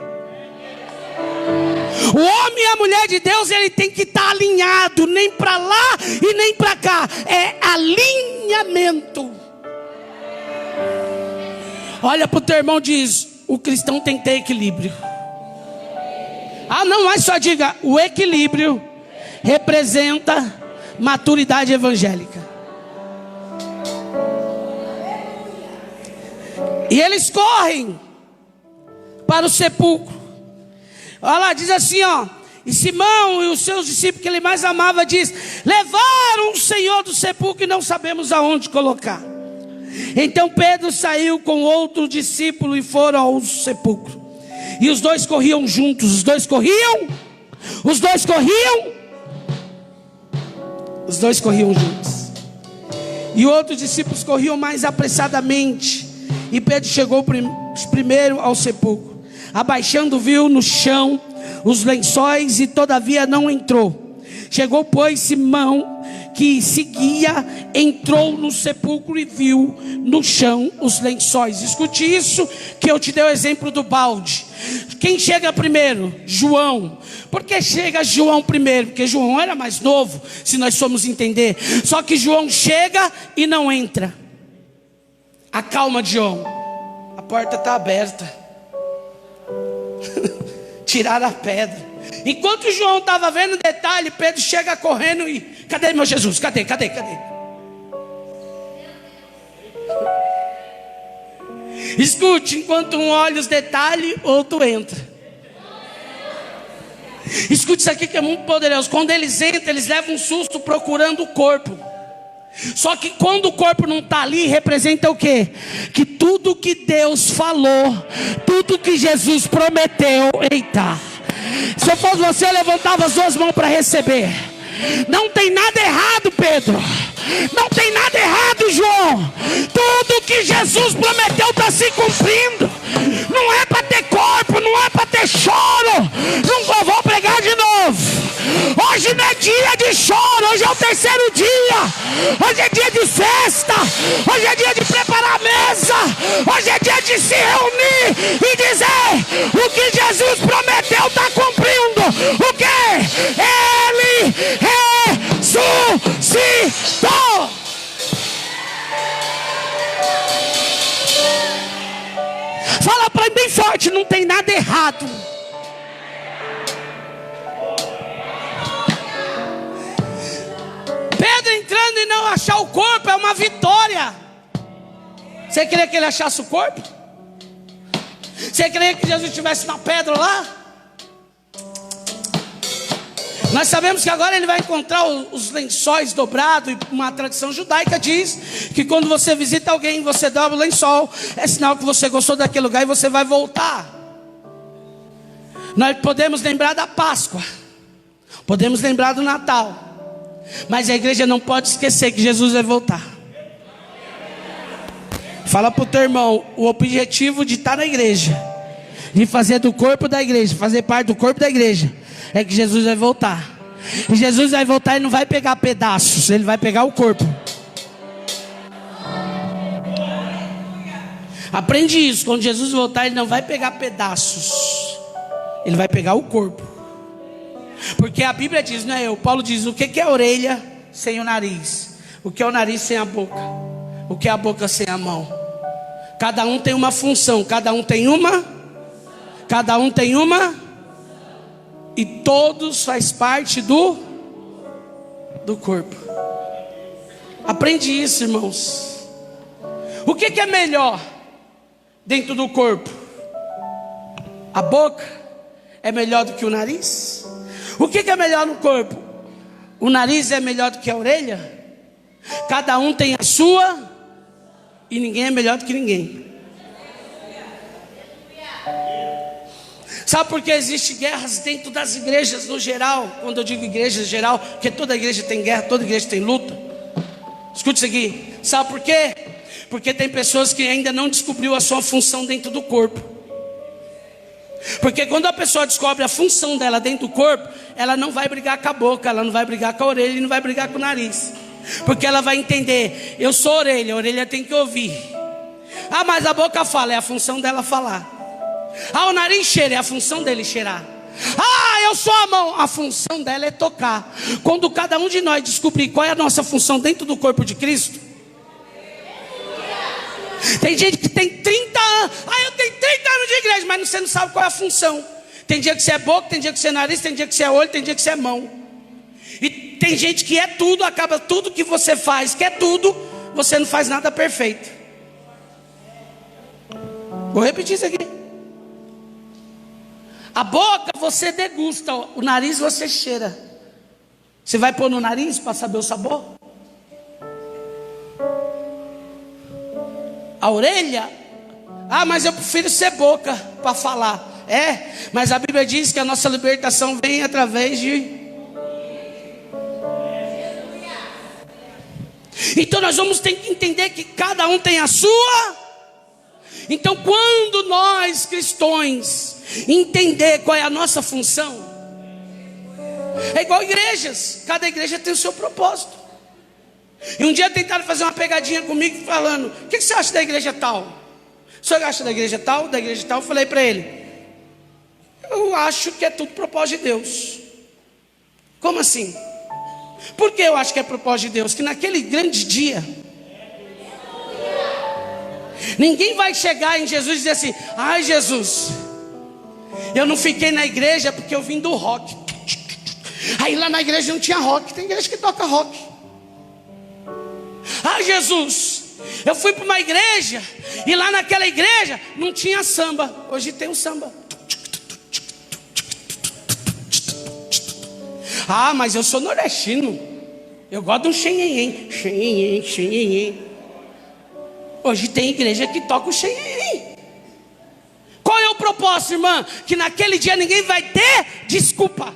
O homem e a mulher de Deus, ele tem que estar alinhado, nem para lá e nem para cá. É alinhamento. Olha para o teu irmão e diz: o cristão tem que ter equilíbrio. Não, mas só diga: o equilíbrio representa maturidade evangélica. E eles correm para o sepulcro. Olha lá, diz assim, ó. E Simão e os seus discípulos que ele mais amava diz: levaram o Senhor do sepulcro e não sabemos aonde colocar. Então Pedro saiu com outro discípulo e foram ao sepulcro. E os dois corriam juntos. Os dois corriam juntos. E outros discípulos corriam mais apressadamente. E Pedro chegou primeiro ao sepulcro. Abaixando, viu no chão os lençóis e todavia não entrou. Chegou, pois, Simão, que seguia, entrou no sepulcro e viu no chão os lençóis. Escute isso, que eu te dei o exemplo do balde. Quem chega primeiro? João. Por que chega João primeiro? Porque João era mais novo, se nós formos entender. Só que João chega e não entra. Acalma, João. A porta está aberta. Tiraram a pedra. Enquanto João estava vendo o detalhe, Pedro chega correndo e: cadê meu Jesus? Cadê? Escute, enquanto um olha os detalhes, outro entra. Escute isso aqui que é muito poderoso. Quando eles entram, eles levam um susto procurando o corpo. Só que quando o corpo não está ali, representa o quê? Que tudo que Deus falou, tudo que Jesus prometeu, eita, se eu fosse você, eu levantava as duas mãos para receber. Não tem nada errado, Pedro. Não tem nada errado, João. Tudo que Jesus prometeu está se cumprindo. Não é para ter corpo, não é para ter choro. Não vou pregar de novo. Hoje não é dia de choro, hoje é o terceiro dia. Hoje é dia de festa. Hoje é dia de preparar a mesa. Hoje é dia de se reunir e dizer: o que Jesus prometeu está cumprindo. O que? Ele ressuscitou. Fala para mim bem forte: não tem nada errado. Pedro entrando e não achar o corpo é uma vitória. Você queria que ele achasse o corpo? Você queria que Jesus estivesse na pedra lá? Nós sabemos que agora ele vai encontrar os lençóis dobrados. E uma tradição judaica diz que quando você visita alguém, você dobra o lençol, é sinal que você gostou daquele lugar e você vai voltar. Nós podemos lembrar da Páscoa, podemos lembrar do Natal, mas a igreja não pode esquecer que Jesus vai voltar. Fala para o teu irmão: o objetivo de estar na igreja, de fazer do corpo da igreja, fazer parte do corpo da igreja, é que Jesus vai voltar. E Jesus vai voltar e não vai pegar pedaços, ele vai pegar o corpo. Aprende isso: quando Jesus voltar, ele não vai pegar pedaços, ele vai pegar o corpo. Porque a Bíblia diz, não é eu, Paulo diz: o que é a orelha sem o nariz? O que é o nariz sem a boca? O que é a boca sem a mão? Cada um tem uma função, cada um tem uma, e todos faz parte do corpo. Aprende isso, irmãos. O que é melhor dentro do corpo? A boca é melhor do que o nariz? O que é melhor no corpo? O nariz é melhor do que a orelha? Cada um tem a sua, e ninguém é melhor do que ninguém. Sabe por que existem guerras dentro das igrejas no geral? Quando eu digo igreja geral, porque toda igreja tem guerra, toda igreja tem luta. Escute isso aqui. Sabe por quê? Porque tem pessoas que ainda não descobriu a sua função dentro do corpo. Porque quando a pessoa descobre a função dela dentro do corpo, ela não vai brigar com a boca, ela não vai brigar com a orelha e não vai brigar com o nariz. Porque ela vai entender: eu sou a orelha tem que ouvir. Ah, mas a boca fala, é a função dela falar. Ah, o nariz cheira, é a função dele cheirar. Ah, eu sou a mão, a função dela é tocar. Quando cada um de nós descobrir qual é a nossa função dentro do corpo de Cristo. Tem gente que tem 30 anos. Ah, eu tenho 30 anos de igreja, mas você não sabe qual é a função. Tem dia que você é boca, tem dia que você é nariz, tem dia que você é olho, tem dia que você é mão. E tem gente que é tudo, acaba tudo que você faz, que é tudo, você não faz nada perfeito. Vou repetir isso aqui. A boca você degusta, o nariz você cheira. Você vai pôr no nariz para saber o sabor? A orelha? Ah, mas eu prefiro ser boca para falar. Mas a Bíblia diz que a nossa libertação vem através de... Então nós vamos ter que entender que cada um tem a sua. Então quando nós cristãos entender qual é a nossa função, é igual igrejas, cada igreja tem o seu propósito. E um dia tentaram fazer uma pegadinha comigo falando: o que você acha da igreja tal? O senhor acha da igreja tal? Da igreja tal? Eu falei para ele: eu acho que é tudo propósito de Deus. Como assim? Por que eu acho que é propósito de Deus? Que naquele grande dia ninguém vai chegar em Jesus e dizer assim: ai Jesus, eu não fiquei na igreja porque eu vim do rock. Aí lá na igreja não tinha rock. Tem igreja que toca rock. Ah Jesus, eu fui para uma igreja e lá naquela igreja não tinha samba. Hoje tem um samba. Ah, mas eu sou nordestino, eu gosto de um xenhenhen. Xenhenhen, xenhenhen. Hoje tem igreja que toca o xenhenhen. Qual é o propósito, irmã? Que naquele dia ninguém vai ter desculpa.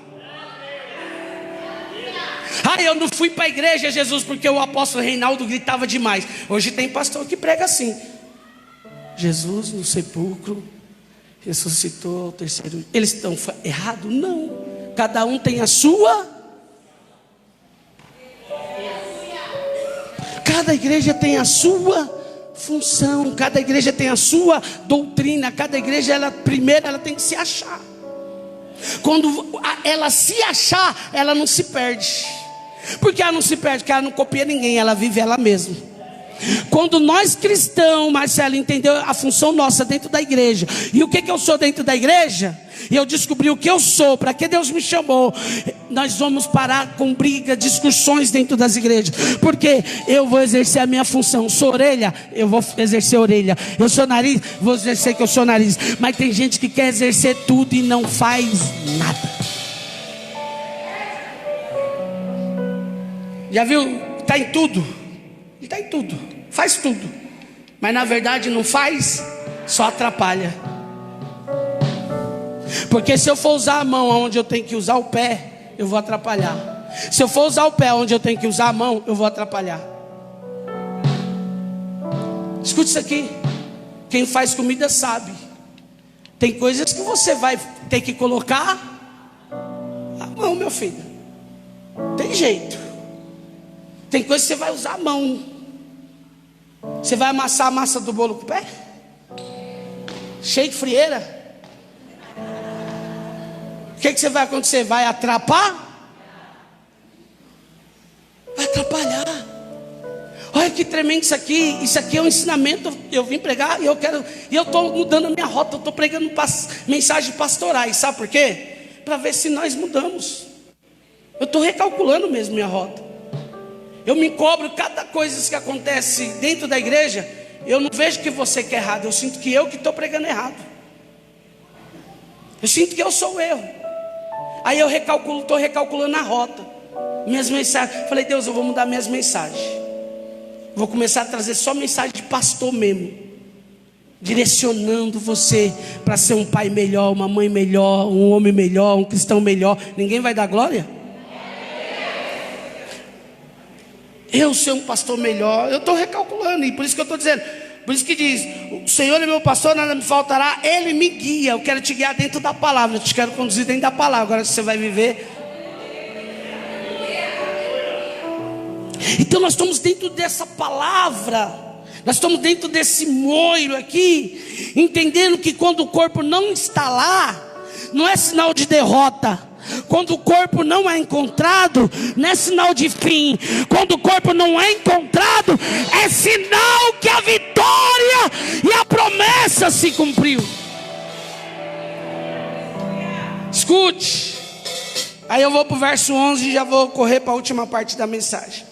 Ah, eu não fui para a igreja, Jesus, porque o apóstolo Reinaldo gritava demais. Hoje tem pastor que prega assim: Jesus no sepulcro ressuscitou ao terceiro dia. Eles estão errados? Não. Cada um tem a sua. Cada igreja tem a sua função. Cada igreja tem a sua doutrina. Cada igreja, primeiro ela tem que se achar. Quando ela se achar, ela não se perde. Por que ela não se perde? Porque ela não copia ninguém, ela vive ela mesma. Quando nós cristãos, Marcelo, entendeu a função nossa dentro da igreja, e o que eu sou dentro da igreja, e eu descobri o que eu sou, para que Deus me chamou, nós vamos parar com briga, discussões dentro das igrejas. Porque eu vou exercer a minha função. Sou orelha, eu vou exercer orelha. Eu sou nariz, vou exercer que eu sou nariz. Mas tem gente que quer exercer tudo e não faz nada. Já viu? Está em tudo. Ele está em tudo, faz tudo, mas na verdade não faz, só atrapalha. Porque se eu for usar a mão onde eu tenho que usar o pé, eu vou atrapalhar. Se eu for usar o pé onde eu tenho que usar a mão, eu vou atrapalhar. Escute isso aqui. Quem faz comida sabe. Tem coisas que você vai ter que colocar a mão, meu filho. Tem jeito. Tem coisas que você vai usar a mão. Você vai amassar a massa do bolo com o pé? Cheio de frieira? O que você vai acontecer? Vai atrapalhar? Vai atrapalhar. Olha que tremendo isso aqui. Isso aqui é um ensinamento. Eu vim pregar e eu estou mudando a minha rota. Eu estou pregando mensagens pastorais. Sabe por quê? Para ver se nós mudamos. Eu estou recalculando mesmo minha rota. Eu me cobro cada coisa que acontece dentro da igreja. Eu não vejo que você que é errado. Eu sinto que eu que estou pregando errado. Eu sinto que eu sou o erro. Aí eu estou recalculando a rota. Minhas mensagens. Falei: Deus, eu vou mudar minhas mensagens. Vou começar a trazer só mensagem de pastor mesmo, direcionando você para ser um pai melhor, uma mãe melhor, um homem melhor, um cristão melhor. Ninguém vai dar glória? Eu ser um pastor melhor. Eu estou recalculando, e por isso que eu estou dizendo. Por isso que diz: o Senhor é meu pastor, nada me faltará. Ele me guia. Eu quero te guiar dentro da palavra. Eu te quero conduzir dentro da palavra. Agora você vai viver. Então nós estamos dentro dessa palavra. Nós estamos dentro desse molho aqui, entendendo que quando o corpo não está lá, não é sinal de derrota. Quando o corpo não é encontrado, não é sinal de fim. Quando o corpo não é encontrado, é sinal que a vitória e a promessa se cumpriu. Escute. Aí eu vou para o verso 11 e já vou correr para a última parte da mensagem.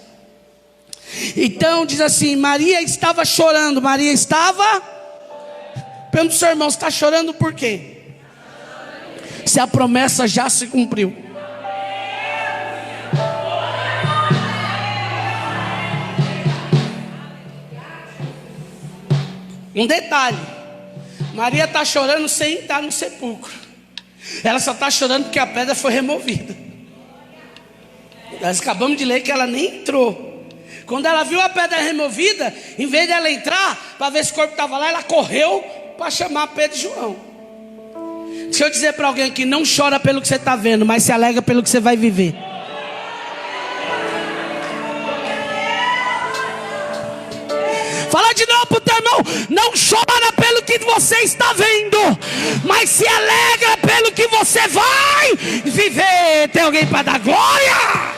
Então diz assim: Maria estava chorando. Maria estava... Pergunta para o seu irmão: você está chorando por quê? se a promessa já se cumpriu. Um detalhe: Maria está chorando sem estar no sepulcro. Ela só está chorando porque a pedra foi removida. Nós acabamos de ler que ela nem entrou. Quando ela viu a pedra removida, em vez de ela entrar para ver se o corpo estava lá, ela correu para chamar Pedro e João. Deixa eu dizer para alguém que não chora pelo que você está vendo, mas se alegra pelo que você vai viver. Fala de novo para o teu irmão: não chora pelo que você está vendo, mas se alegra pelo que você vai viver. Tem alguém para dar glória?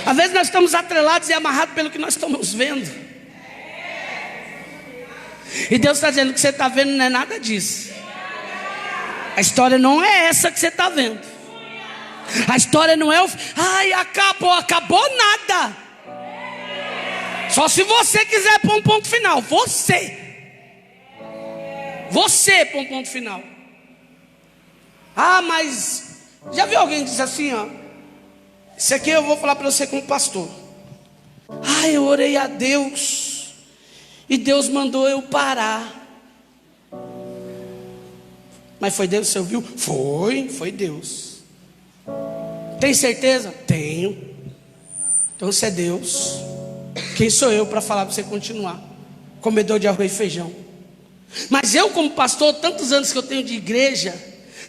Às vezes nós estamos atrelados e amarrados pelo que nós estamos vendo. E Deus está dizendo: que você está vendo não é nada disso. A história não é essa que você está vendo. A história não é ai, acabou nada. Só se você quiser pôr um ponto final. Você pôr um ponto final. Ah, mas já viu alguém que diz assim, ó: isso aqui eu vou falar para você como pastor. Ah, eu orei a Deus e Deus mandou eu parar. Mas foi Deus que você ouviu? Foi Deus. Tem certeza? Tenho. Então se é Deus, quem sou eu para falar para você continuar? Comedor de arroz e feijão. Mas eu, como pastor, tantos anos que eu tenho de igreja,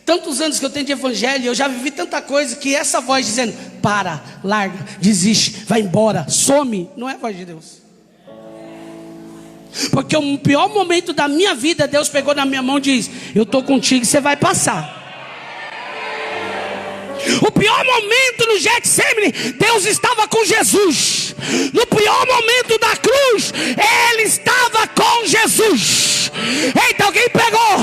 tantos anos que eu tenho de evangelho, eu já vivi tanta coisa, que essa voz dizendo: para, larga, desiste, vai embora, some, não é a voz de Deus. Porque o pior momento da minha vida, Deus pegou na minha mão e diz: eu estou contigo e você vai passar. O pior momento no Getsemane, Deus estava com Jesus. No pior momento da cruz, Ele estava com Jesus. Eita, alguém pegou.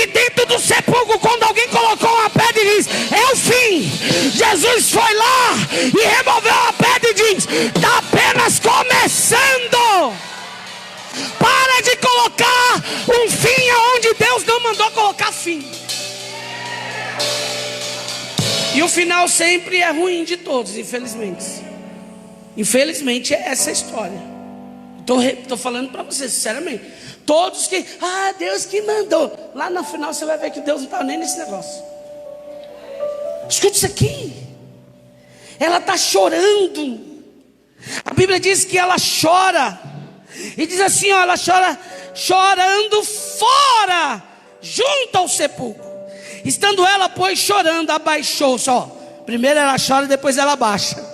E dentro do sepulcro, quando alguém colocou uma pedra e diz: é o fim, Jesus foi lá e removeu a pedra e diz: está apenas começando. Para de colocar um fim aonde Deus não mandou colocar fim. E o final sempre é ruim de todos, infelizmente. Infelizmente é essa a história. Estou falando para você, sinceramente. Todos que, Deus que mandou. Lá no final você vai ver que Deus não está nem nesse negócio. Escute isso aqui. Ela está chorando. A Bíblia diz que ela chora. E diz assim, ó, ela chora, chorando fora, junto ao sepulcro. Estando ela, pois, chorando, abaixou-se. Ó, primeiro ela chora, depois ela abaixa.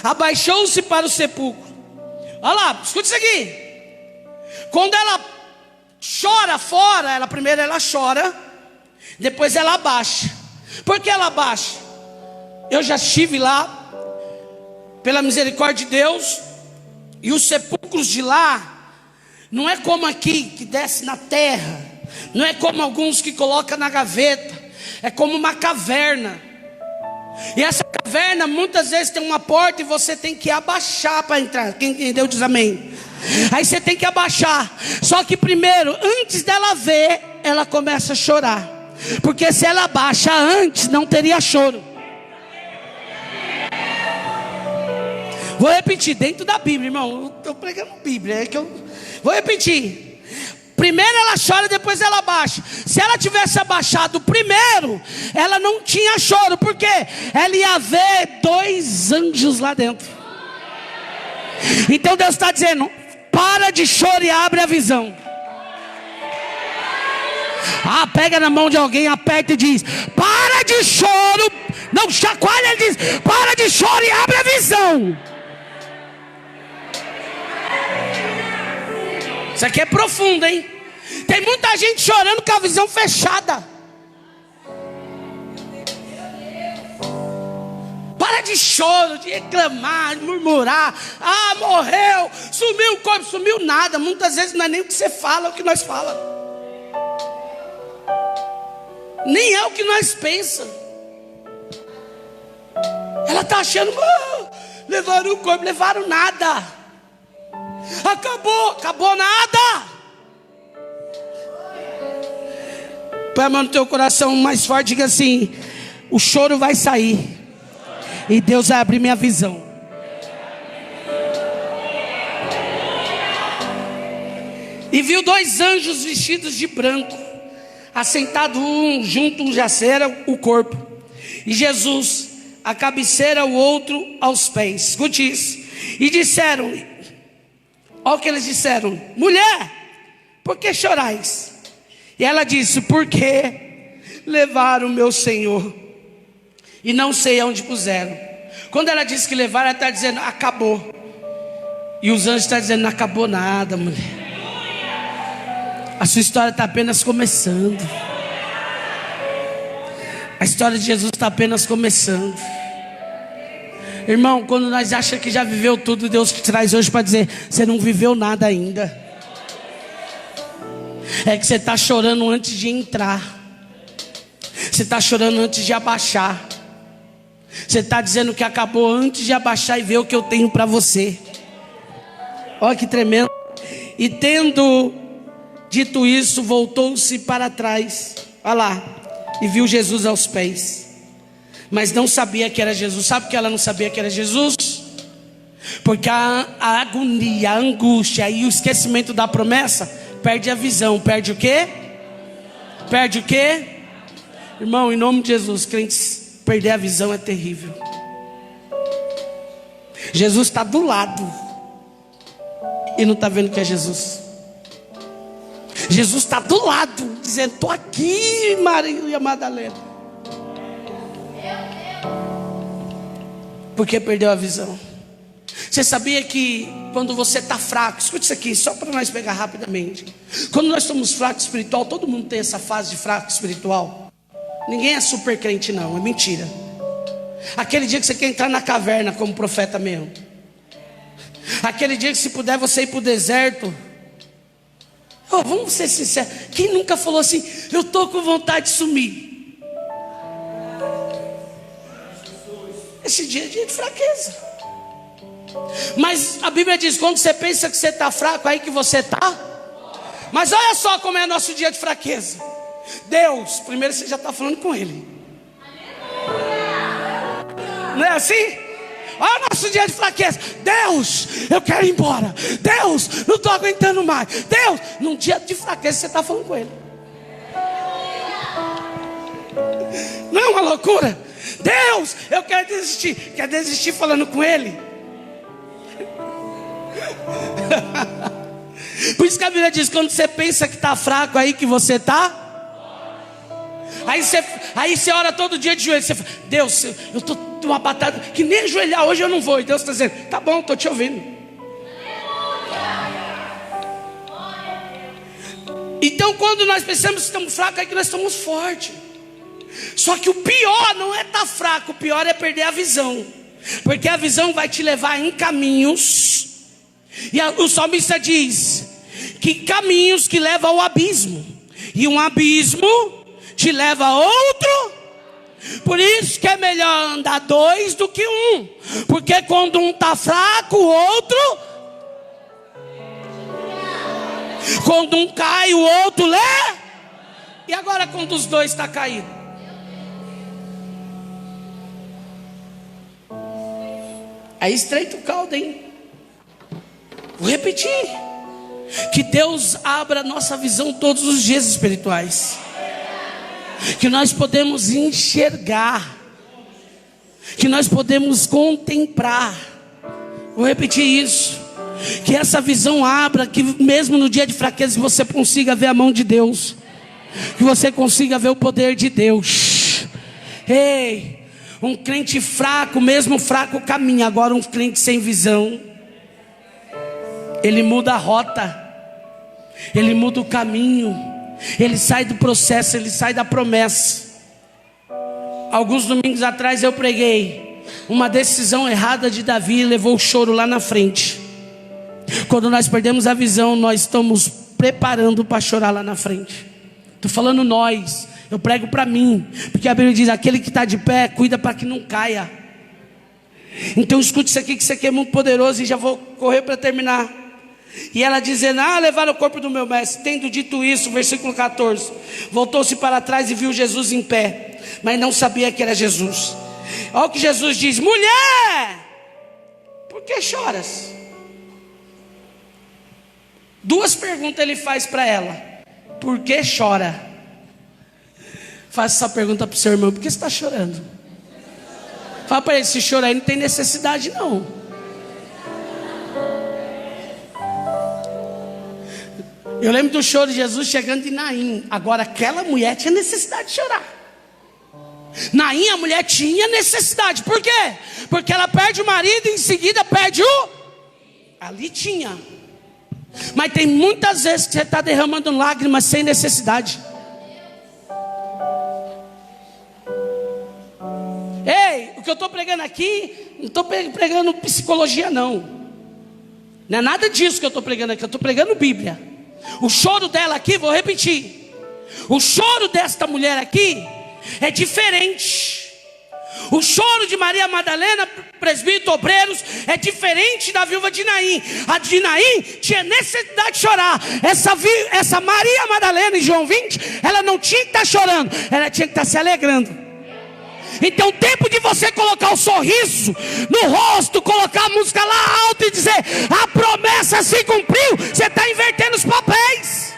Abaixou-se para o sepulcro. Olha lá, escuta isso aqui. Quando ela chora fora, primeiro ela chora, depois ela abaixa. Por que ela abaixa? Eu já estive lá, pela misericórdia de Deus, e os sepulcros de lá não é como aqui, que desce na terra. Não é como alguns que colocam na gaveta. É como uma caverna. E essa caverna muitas vezes tem uma porta e você tem que abaixar para entrar. Quem entendeu diz amém. Aí você tem que abaixar. Só que primeiro, antes dela ver, ela começa a chorar. Porque se ela abaixa antes, não teria choro. Vou repetir, dentro da Bíblia, irmão. Eu estou pregando Bíblia, é que eu vou repetir. Primeiro ela chora, depois ela abaixa. Se ela tivesse abaixado primeiro, ela não tinha choro. Por quê? Ela ia ver 2 anjos lá dentro. Então Deus está dizendo: para de choro e abre a visão. Pega na mão de alguém, aperta e diz: para de choro. Não, chacoalha, ele diz: para de choro e abre a visão. Isso aqui é profundo, hein? Tem muita gente chorando com a visão fechada. Para de choro, de reclamar, de murmurar. Morreu, sumiu o corpo, sumiu nada. Muitas vezes não é nem o que você fala, é o que nós falamos. Nem é o que nós pensamos. Ela está achando: levaram o corpo, levaram nada. Acabou nada. Põe a mão no teu coração mais forte, diga assim: o choro vai sair e Deus vai abrir minha visão. E viu 2 anjos vestidos de branco, assentados um junto, um jacera o corpo, e Jesus à cabeceira, o outro aos pés. Escute isso. E disseram, olha o que eles disseram: mulher, por que chorais? E ela disse: porque levaram o meu Senhor e não sei aonde puseram. Quando ela disse que levaram, ela está dizendo: acabou. E os anjos estão dizendo: não acabou nada, mulher. A sua história está apenas começando. A história de Jesus está apenas começando. Irmão, quando nós achamos que já viveu tudo, Deus te traz hoje para dizer: você não viveu nada ainda. É que você está chorando antes de entrar. Você está chorando antes de abaixar. Você está dizendo que acabou antes de abaixar e ver o que eu tenho para você. Olha que tremendo. E tendo dito isso, voltou-se para trás, olha lá, e viu Jesus aos pés, mas não sabia que era Jesus. Sabe por que ela não sabia que era Jesus? Porque a agonia, a angústia e o esquecimento da promessa perde a visão. Perde o quê? Perde o quê? Irmão, em nome de Jesus, crentes, perder a visão é terrível. Jesus está do lado e não está vendo que é Jesus. Jesus está do lado, dizendo: estou aqui, Maria Madalena. Porque perdeu a visão. Você sabia que quando você está fraco, escute isso aqui, só para nós pegar rapidamente. Quando nós somos fracos espiritual, todo mundo tem essa fase de fraco espiritual. Ninguém é super crente não, é mentira. Aquele dia que você quer entrar na caverna como profeta mesmo. Aquele dia que se puder você ir para o deserto. Oh, vamos ser sinceros, quem nunca falou assim: eu estou com vontade de sumir? Esse dia é dia de fraqueza. Mas a Bíblia diz: quando você pensa que você está fraco, aí que você está. Mas olha só como é nosso dia de fraqueza. Deus, primeiro você já está falando com Ele. Não é assim? Olha o nosso dia de fraqueza. Deus, eu quero ir embora. Deus, não estou aguentando mais. Deus, num dia de fraqueza você está falando com Ele. Não é uma loucura? Deus, eu quero desistir. Quer desistir falando com Ele? Por isso que a Bíblia diz: quando você pensa que está fraco, aí que você está. Aí você ora todo dia de joelho. Você fala: Deus, eu estou numa batalha que nem ajoelhar hoje eu não vou. E Deus está dizendo: tá bom, estou te ouvindo. Então quando nós pensamos que estamos fracos, é que nós estamos fortes. Só que o pior não é estar fraco, o pior é perder a visão. Porque a visão vai te levar em caminhos. E o salmista diz que caminhos que levam ao abismo, e um abismo te leva a outro. Por isso que é melhor andar 2 do que 1. Porque quando um está fraco, o outro. Quando um cai, o outro lê. E agora quando os 2 estão caídos? Aí estreita o caldo, hein? Vou repetir. Que Deus abra nossa visão todos os dias espirituais. Que nós podemos enxergar. Que nós podemos contemplar. Vou repetir isso. Que essa visão abra. Que mesmo no dia de fraqueza você consiga ver a mão de Deus. Que você consiga ver o poder de Deus. Ei, um crente fraco, mesmo fraco caminha. Agora um crente sem visão, ele muda a rota. Ele muda o caminho. Ele sai do processo, ele sai da promessa. Alguns domingos atrás eu preguei: uma decisão errada de Davi levou o choro lá na frente. Quando nós perdemos a visão, nós estamos preparando para chorar lá na frente. Estou falando nós, eu prego para mim. Porque a Bíblia diz: aquele que está de pé, cuida para que não caia. Então escute isso aqui, que isso aqui é muito poderoso. E já vou correr para terminar. E ela dizendo: levaram o corpo do meu mestre. Tendo dito isso, versículo 14, voltou-se para trás e viu Jesus em pé, mas não sabia que era Jesus. Olha o que Jesus diz: mulher, por que choras? Duas perguntas ele faz para ela: por que chora? Faça essa pergunta para o seu irmão: por que você está chorando? Fala para ele: se chorar aí não tem necessidade não. Eu lembro do choro de Jesus chegando de Naim. Agora aquela mulher tinha necessidade de chorar. Naim, a mulher tinha necessidade. Por quê? Porque ela perde o marido e em seguida perde o... Ali tinha. Mas tem muitas vezes que você está derramando lágrimas sem necessidade. Ei, o que eu estou pregando aqui, não estou pregando psicologia não. Não é nada disso que eu estou pregando aqui, eu estou pregando Bíblia. O choro dela aqui, vou repetir, o choro desta mulher aqui é diferente. O choro de Maria Madalena, presbítero, obreiros, é diferente da viúva de Naim. A de Naim tinha necessidade de chorar. Essa Maria Madalena, em João 20, ela não tinha que estar chorando, ela tinha que estar se alegrando. Então, tempo de você colocar o sorriso no rosto, colocar a música lá alto e dizer: a promessa se cumpriu. Você está invertendo os papéis.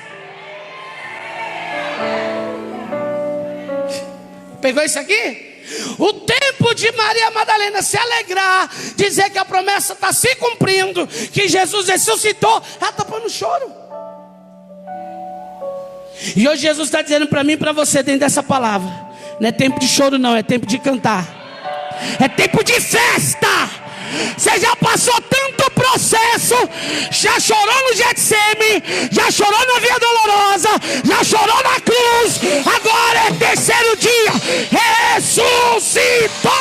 Pegou isso aqui? O tempo de Maria Madalena se alegrar, dizer que a promessa está se cumprindo, que Jesus ressuscitou, ela está pondo choro. E hoje Jesus está dizendo para mim e para você, dentro dessa palavra: não é tempo de choro não, é tempo de cantar. É tempo de festa. Você já passou tanto processo, já chorou no Getsêmani, já chorou na Via Dolorosa, já chorou na cruz. Agora é terceiro dia, ressuscitou.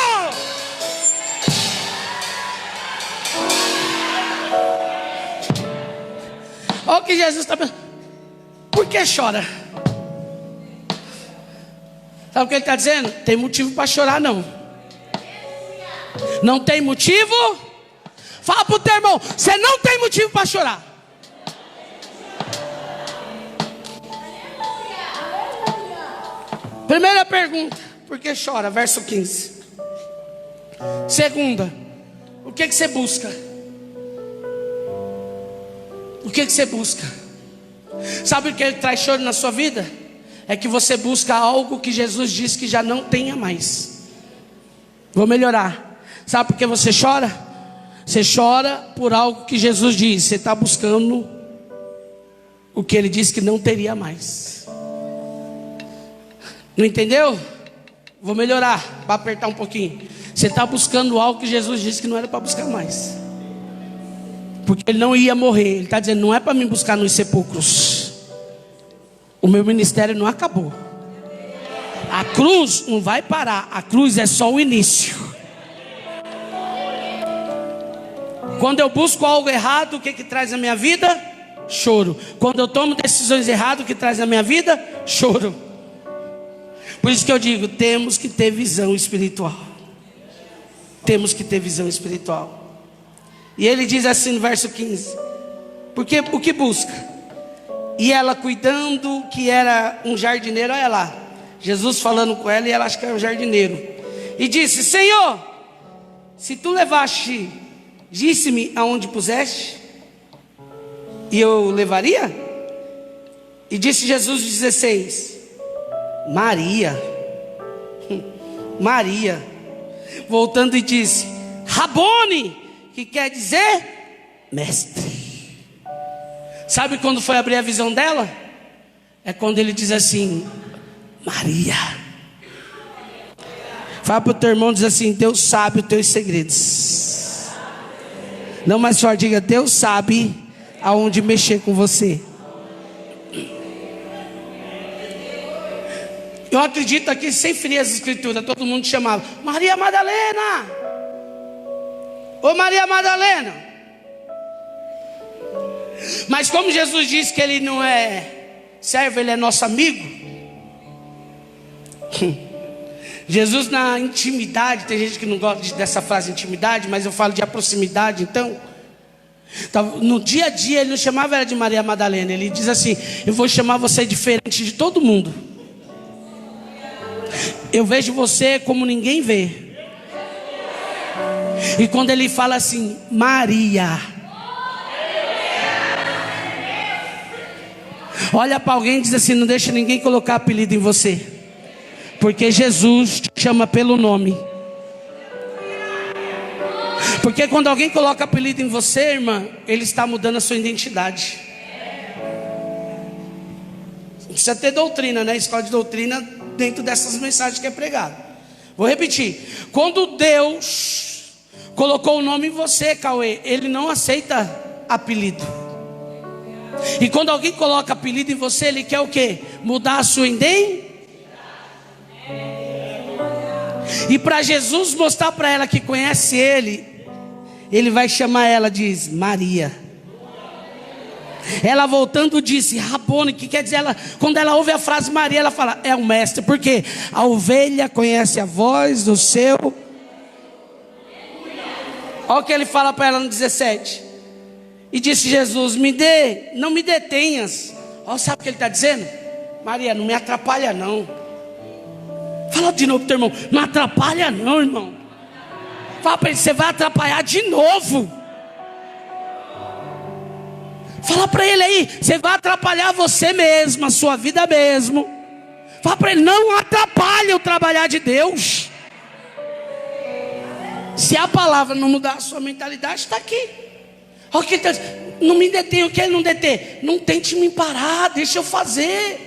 Olha o que Jesus está pensando. Por que chora? Sabe o que ele está dizendo? Tem motivo para chorar não. Não tem motivo? Fala para o teu irmão: você não tem motivo para chorar. Primeira pergunta: por que chora? Verso 15. Segunda: o que você busca? O que você busca? Sabe o que traz choro na sua vida? É que você busca algo que Jesus disse que já não tenha mais. Vou melhorar. Sabe por que você chora? Você chora por algo que Jesus disse. Você está buscando o que Ele disse que não teria mais. Não entendeu? Vou melhorar, para apertar um pouquinho. Você está buscando algo que Jesus disse que não era para buscar mais. Porque Ele não ia morrer. Ele está dizendo: não é para me buscar nos sepulcros. O meu ministério não acabou. A cruz não vai parar. A cruz é só o início. Quando eu busco algo errado, o que traz na minha vida? Choro. Quando eu tomo decisões erradas, o que traz na minha vida? Choro. Por isso que eu digo: temos que ter visão espiritual. Temos que ter visão espiritual. E ele diz assim no verso 15: porque o que busca? E ela, cuidando que era um jardineiro, olha lá, Jesus falando com ela, e ela acha que era um jardineiro, e disse: Senhor, se tu levaste, disse-me aonde puseste, e eu levaria? E disse Jesus 16: Maria. Maria. Voltando e disse: Rabone, que quer dizer mestre. Sabe quando foi abrir a visão dela? É quando ele diz assim: Maria. Fala para o teu irmão, diz assim: Deus sabe os teus segredos. Não, mais forte, diga: Deus sabe aonde mexer com você. Eu acredito aqui, sem ferir as escrituras, todo mundo chamava Maria Madalena. Ô Maria Madalena. Mas como Jesus disse que Ele não é servo, Ele é nosso amigo. Jesus na intimidade, tem gente que não gosta dessa frase intimidade, mas eu falo de proximidade. Então, No dia a dia ele não chamava ela de Maria Madalena. Ele diz assim: eu vou chamar você diferente de todo mundo. Eu vejo você como ninguém vê. E quando ele fala assim, Maria, olha para alguém e diz assim: não deixa ninguém colocar apelido em você, porque Jesus te chama pelo nome. Porque quando alguém coloca apelido em você, irmã, ele está mudando a sua identidade. Não precisa ter doutrina, né? Escola de doutrina dentro dessas mensagens que é pregado. Vou repetir. Quando Deus colocou o nome em você, Cauê, ele não aceita apelido. E quando alguém coloca apelido em você, ele quer o quê? Mudar a sua identidade. E para Jesus mostrar para ela que conhece ele vai chamar ela, diz Maria. Ela voltando disse Rabone, que quer dizer, quando ela ouve a frase Maria, ela fala, é o mestre. Porque a ovelha conhece a voz do seu. Olha o que ele fala para ela no 17. E disse Jesus, não me detenhas. Olha, sabe o que ele está dizendo? Maria, não me atrapalha não. Fala de novo pro teu irmão, não atrapalha não, irmão. Fala para ele, você vai atrapalhar de novo. Fala para ele aí, você vai atrapalhar você mesmo, a sua vida mesmo. Fala para ele, não atrapalhe o trabalhar de Deus. Se a palavra não mudar a sua mentalidade, está aqui. Olha o que ele está dizendo, não me detenha, o que ele não detém? Não tente me parar, deixa eu fazer.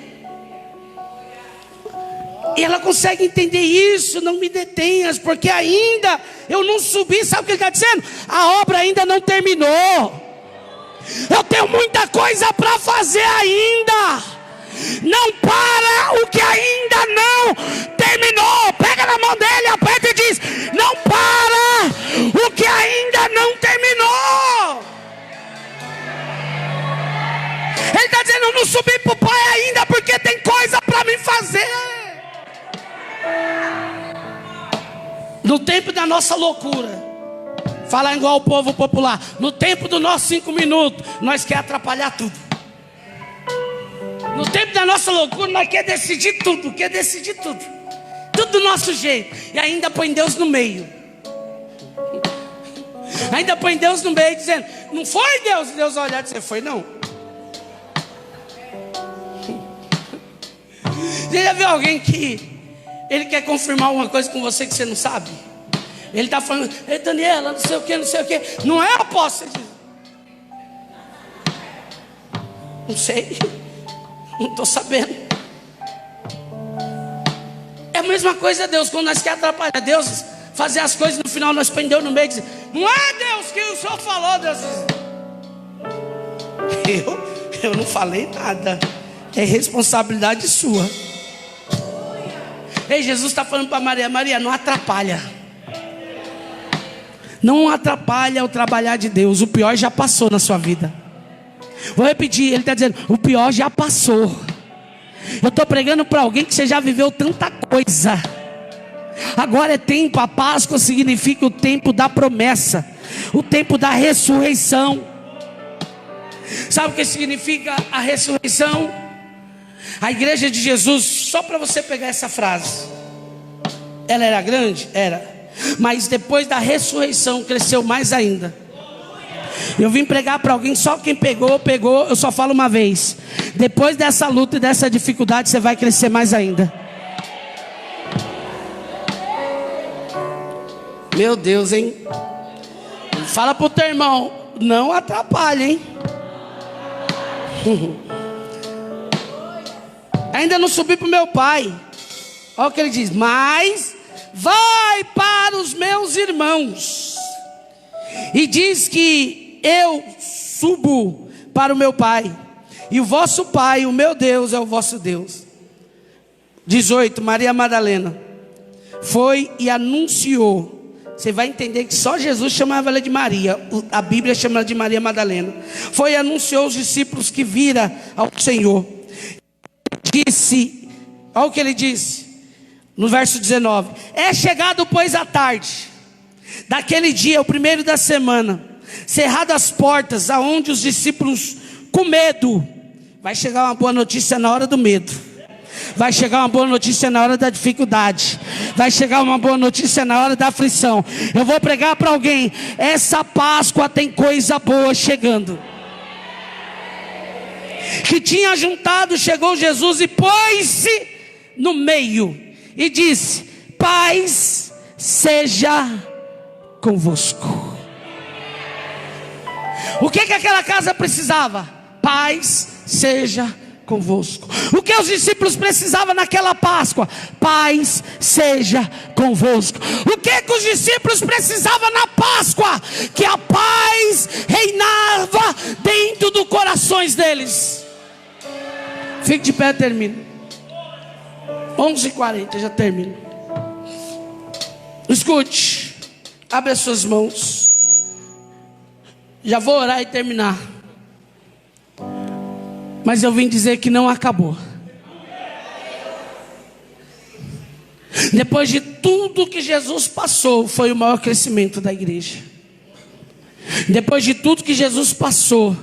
E ela consegue entender isso, não me detenhas, porque ainda eu não subi. Sabe o que ele está dizendo? A obra ainda não terminou. Eu tenho muita coisa para fazer ainda. Não para o que ainda não terminou. Pega na mão dele, aperta e diz, não para o que ainda não terminou. Ele está dizendo, eu não subi para o Pai ainda, porque tem coisa para me fazer. No tempo da nossa loucura, falar igual o povo popular, no tempo dos nossos 5 minutos, nós quer atrapalhar tudo. No tempo da nossa loucura, nós quer decidir tudo, tudo do nosso jeito. E ainda põe Deus no meio. Ainda põe Deus no meio, dizendo, não foi Deus? Deus olhar e dizer, foi não. Você já viu alguém que ele quer confirmar uma coisa com você que você não sabe? Ele está falando, ei Daniela, não sei o que, não sei o que. Não é, apóstolo? Não sei, não estou sabendo. É a mesma coisa Deus, quando nós queremos atrapalhar Deus, fazer as coisas, no final nós prendemos no meio e dizemos, não é Deus que o Senhor falou, Deus. Eu não falei nada, é responsabilidade sua. Ei, Jesus está falando para Maria, Maria, não atrapalha. Não atrapalha o trabalhar de Deus. O pior já passou na sua vida. Vou repetir, ele está dizendo, o pior já passou. Eu estou pregando para alguém que você já viveu tanta coisa. Agora é tempo, a Páscoa significa o tempo da promessa, o tempo da ressurreição. Sabe o que significa a ressurreição? A igreja de Jesus, só para você pegar essa frase, ela era grande? Era. Mas depois da ressurreição cresceu mais ainda. Eu vim pregar para alguém, só quem pegou, eu só falo uma vez. Depois dessa luta e dessa dificuldade, você vai crescer mais ainda. Meu Deus, hein? Fala pro teu irmão, não atrapalha, hein? Ainda não subi para o meu pai. Olha o que ele diz, mas vai para os meus irmãos e diz que eu subo para o meu pai, e o vosso pai, o meu Deus, é o vosso Deus. 18, Maria Madalena foi e anunciou. Você vai entender que só Jesus chamava ela de Maria. A Bíblia chama ela de Maria Madalena. Foi e anunciou aos discípulos que vira ao Senhor. Disse, olha o que ele disse no verso 19: é chegado pois a tarde daquele dia, o primeiro da semana, cerradas as portas, aonde os discípulos com medo. Vai chegar uma boa notícia na hora do medo. Vai chegar uma boa notícia na hora da dificuldade. Vai chegar uma boa notícia na hora da aflição. Eu vou pregar para alguém: essa Páscoa tem coisa boa chegando. Que tinha juntado, chegou Jesus e pôs-se no meio e disse: paz seja convosco. O que aquela casa precisava? Paz seja convosco. O que os discípulos precisavam naquela Páscoa? Paz seja convosco. O que os discípulos precisavam na Páscoa? Que a paz reinava dentro dos corações deles. Fique de pé, termino. 11h40, já termino. Escute, abre as suas mãos. Já vou orar e terminar. Mas eu vim dizer que não acabou. Depois de tudo que Jesus passou, foi o maior crescimento da igreja. Depois de tudo que Jesus passou,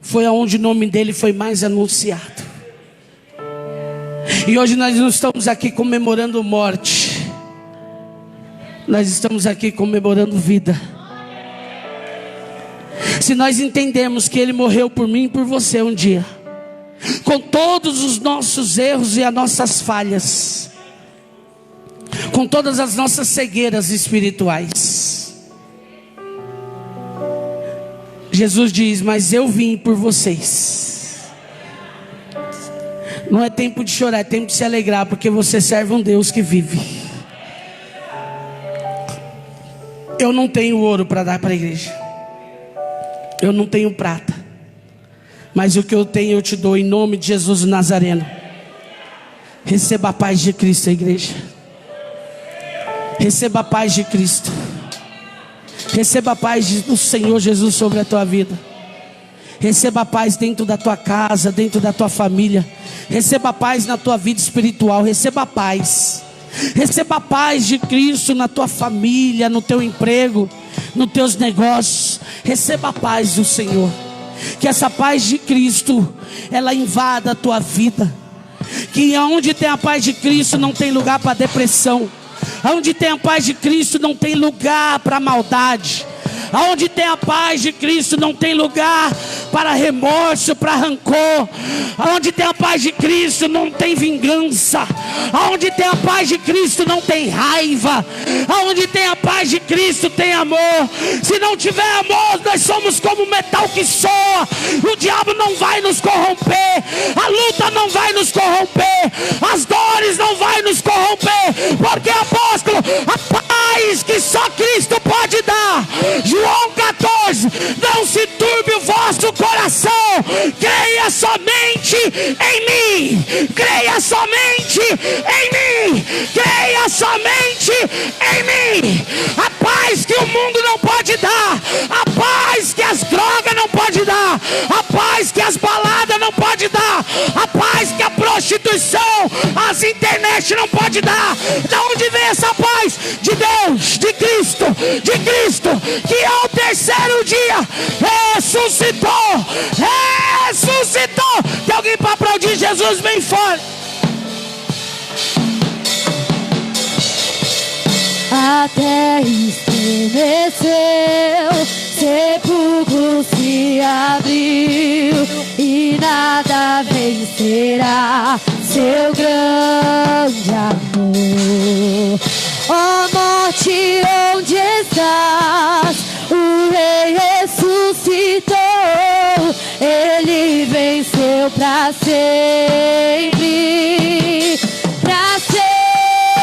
foi aonde o nome dele foi mais anunciado. E hoje nós não estamos aqui comemorando morte. Nós estamos aqui comemorando vida. Se nós entendemos que ele morreu por mim e por você um dia, com todos os nossos erros e as nossas falhas, com todas as nossas cegueiras espirituais, Jesus diz: mas eu vim por vocês. Não é tempo de chorar, é tempo de se alegrar, porque você serve um Deus que vive. Eu não tenho ouro para dar para a igreja, eu não tenho prata, mas o que eu tenho eu te dou em nome de Jesus Nazareno. Receba a paz de Cristo, igreja. Receba a paz de Cristo. Receba a paz do Senhor Jesus sobre a tua vida. Receba a paz dentro da tua casa, dentro da tua família. Receba a paz na tua vida espiritual. Receba a paz. Receba a paz de Cristo na tua família, no teu emprego, nos teus negócios. Receba a paz do Senhor. Que essa paz de Cristo, ela invada a tua vida. Que onde tem a paz de Cristo não tem lugar para depressão. Onde tem a paz de Cristo não tem lugar para maldade. Onde tem a paz de Cristo não tem lugar para remorso, para rancor. Onde tem a paz de Cristo não tem vingança. Onde tem a paz de Cristo não tem raiva. Onde tem a paz de Cristo tem amor. Se não tiver amor, nós somos como metal que soa. O diabo não vai nos corromper. A luta não vai nos corromper. As dores não vai nos corromper. Porque, apóstolo, a paz que só Cristo pode dar. João 14: não se turbe o vosso coração, creia somente em mim, creia somente em mim, creia somente em mim. A paz que o mundo não pode dar, a paz que as drogas não pode dar, a paz que as baladas não pode dar, a paz que a prostituição, as internet não pode dar. De onde vem essa paz? De Deus, de Cristo, que ao terceiro dia ressuscitou. Tem alguém para aplaudir Jesus bem forte? A terra estremeceu, sepulcro se abriu, e nada vencerá seu grande amor. Ó morte, onde estás? O Rei ressuscitou, Ele venceu pra sempre.